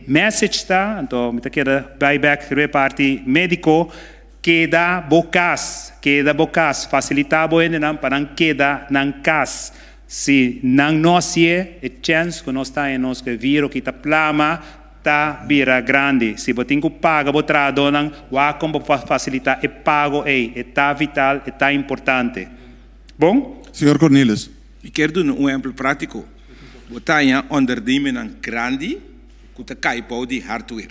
message está então me queda buyback de parte médico queda bocas facilitar boende não para não queda não cas se não nós é chance que nós está em nós que vírus que tá plama tá vira grande se botem que paga botra donan wa como facilitar e pago é tá vital é tá importante bom senhor Cornelis eu quero dar exemplo prático. Botanya onderneming grande que tá cai para de hardware.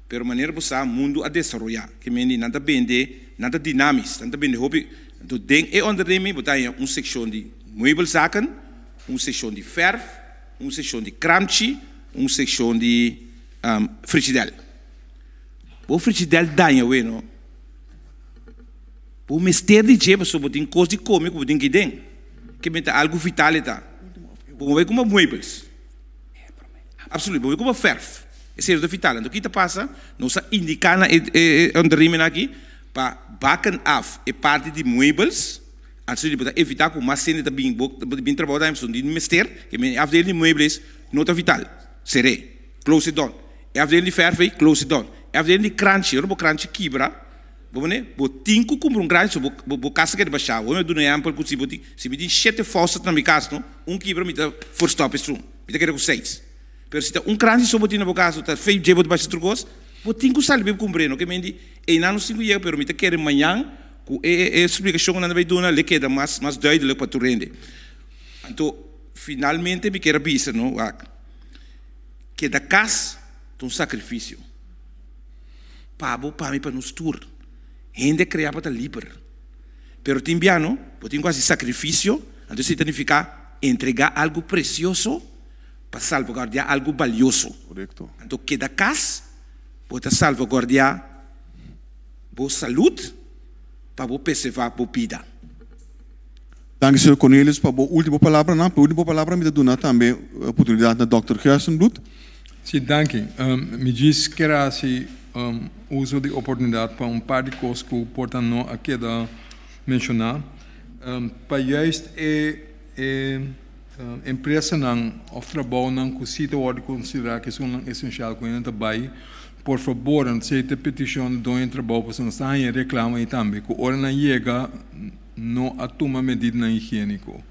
Pero maneira você mundo a desenvolver, que mendi nada vende, nada dinâmico, nada vende hobby. Do ding e onderneming botanya seção de meubelzaken, seção de verf, seção de kramchi, seção de frigidaire. O frigidaire danha we no. O mister de jeba sobre tem coisa de comer que tem que den, que meta algo vital tá. Vamos ver como meubels. Absoluto, vamos ver como verf. é ser vital. Então, o que passa? Nós indicamos na aqui para backen af é parte de muebles, antes de evitar que uma cena de bem trabalhar em mister, que a afdeling de muebles não é vital. Seré, close it down. A afdeling de verf, close it down. A afdeling de crunch, o crunch quebra. Bo tinko compra grande, bo casa que é de baixar. Eu dou um exemplo que se me tem 7 faucet na minha casa, quebra me dá forstop isso. Me dá com 6. Pero se tem grande só botina bo casa, tá feio de botar baixo trocos, bo tinko salve comprendo, que me diz, não 5 dias, pero me tá querer manhã, com explicação que não vai dar, le queda mais duidelijk para tu rende. Então, finalmente me quero pensar, não, que da casa tem sacrifício. Pabo para mim para nos tur. Gente crea para livre. Pero timbiano, tem quase sacrifício, então significa entregar algo precioso para salvaguardar algo valioso. Correcto. Então, que da casa, pode salvaguardar boa saúde para preservar a vida. Dank senhor Cornelis, para a última palavra, não? Para a última palavra, me dá também a oportunidade da Dr. Gerstenbloed. Sim, danke. Me diz que era assim, uso de oportunidade para par de coisas que portanto não aqui da mencionar. Para juist empresa não of trabalho não que se pode considerar que são essencial com ele também. Por favor, não sei te petição do trabalho para não estar em reclama e também que hora não chega não atoma medida higiênico.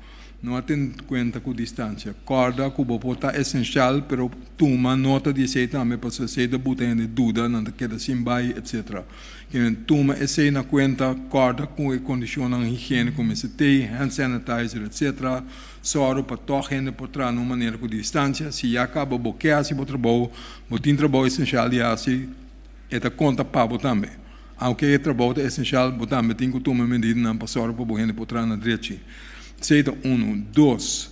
Não tem conta com distância. Corda que o botar é essencial, pero toma nota de sei também para você de botar em dúvida, não queda sem bai, etc. Que toma esse na conta corda com condição higiênica, como se tem hand sanitizer, etc. Só para toda gente por trás de uma maneira com distância. Se acaba boquear se o trabalho, botin trabalho essencial e assim, é da conta para também. Aunque o trabalho é essencial, também tem que tomar medida não para só para gente por trás na direita. Seita 1, 2.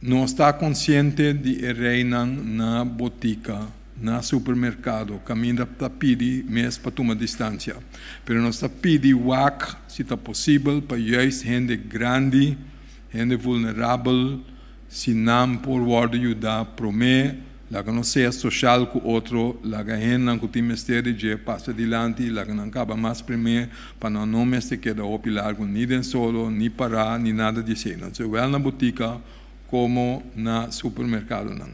Não está consciente de reinar na botica, na supermercado, caminha para pedir mesmo para tomar distância. Pero não está pedindo se está possível, para juist gente grande, gente vulnerável, se não por word ajudar, promete, lá que não seja social com outro, lá que a gente não tem mistério de passar adiante, lá que não acaba mais primeiro, para não mais se queda opilar com nem solo, nem parar, nem nada de ser. Não se vai na botica como na supermercado. Não.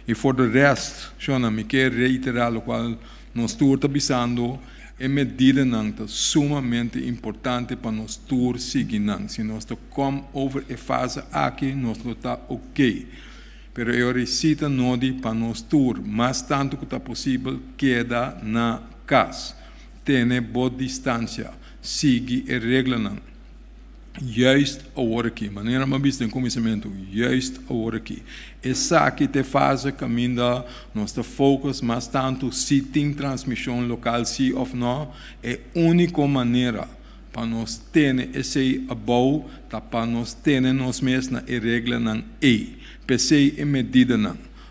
E por o resto, eu me quero reiterar o qual nós estamos avisando, é medida não é sumamente importante para nós todos seguir. Se nós estamos over a fase aqui, nós estamos ok. Pero eu recito nodi para nós tour, mas tanto que está possível, queda na casa. Tenha boa distância, siga a regra não. Juist a hora aqui, maneira mais vista em conhecimento, juist a hora aqui. Essa aqui te faz caminho, nós te focus, mas tanto se tem transmissão local, se ou não, é a única maneira para nós ter esse abou, para nós ter nós mesmos na regra não é. Pensei em medida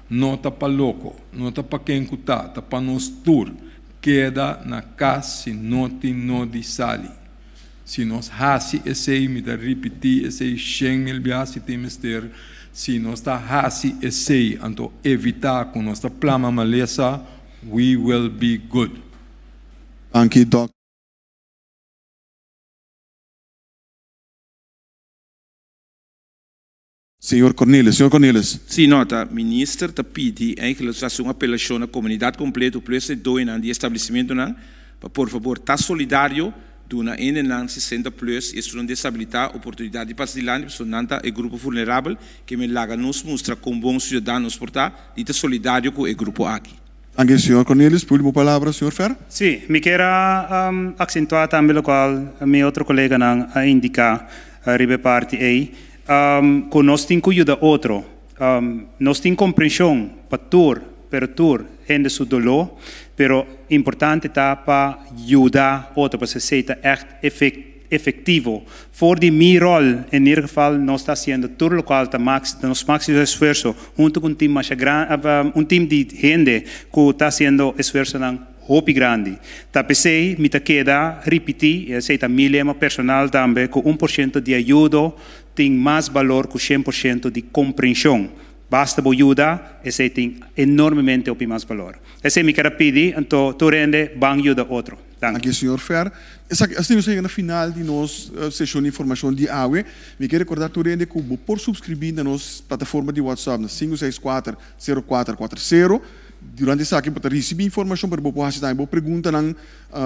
não está para louco, não está para quem está, está para nós tur, queda na casa se não tem no de sali. Se nós hasi esse, me dá repetir esse 100.000 vezes se tem mister, se nós está hasi esse, então evitar com nossa plama maleza, we will be good. Thank you, Doc. Senhor Cornelis. Sim, nota, ministro está pedindo eigenlijk fazer uma apelação à comunidade completa, plus de dois anos de estabelecimento, por favor, está solidário, duna em 60 plus, isso não desabilitar oportunidade de passar de land, pessoa não é grupo vulnerável, que me laga nos mostra como bons cidadãos portar, e está solidário com o grupo aqui. Anche senhor Cornelis, por última palavra, senhor Fer. Sim, me quero acentuar também o qual meu outro colega a indicar a ribe parte aí. Que nós temos que ajudar outro, nós temos compreensão para tur, gente su dolor, pero importante está para ajudar outro, para ser efetivo. Por de meu rol, em ieder geval, nós está fazendo tudo local, nosso máximo esforço, junto com um time de gente que está fazendo esforço hopi grande. Tapesei, me queda repetir, e aceita meu lema personal também, que 1% de ajuda tem mais valor que 100% de compreensão. basta bo ajuda, esse tem enormemente op mais valor. Esse me quero pedir, então, tu rende, bang ajuda outro. Dank je, senhor Fer. Assim, nós chegamos na final de nossa sessão de informação de AWE. Me quero recordar que você pode subscrever na nossa plataforma de WhatsApp, na 564-0440. Durante essa aqui, para receber informação, para você fazer uma pergunta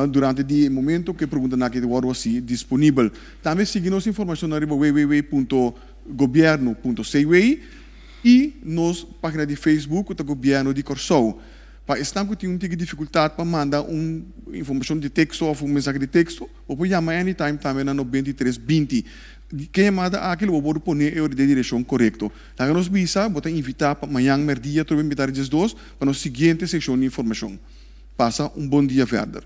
durante o momento que a pergunta que vai ser disponível. Também seguir nossa informação na www.governo.cwa e nossa página de Facebook, o Governo de Corsou. Para estar com dificuldade para mandar informação de texto ou mensagem de texto, ou pode chamar anytime também na 9320. Quem chamada aquilo pode pôr a direção correta. Então, nós vamos invitar para amanhã, merdia, para invitar as duas para a seguinte sessão de informação. Passa bom dia, Verder.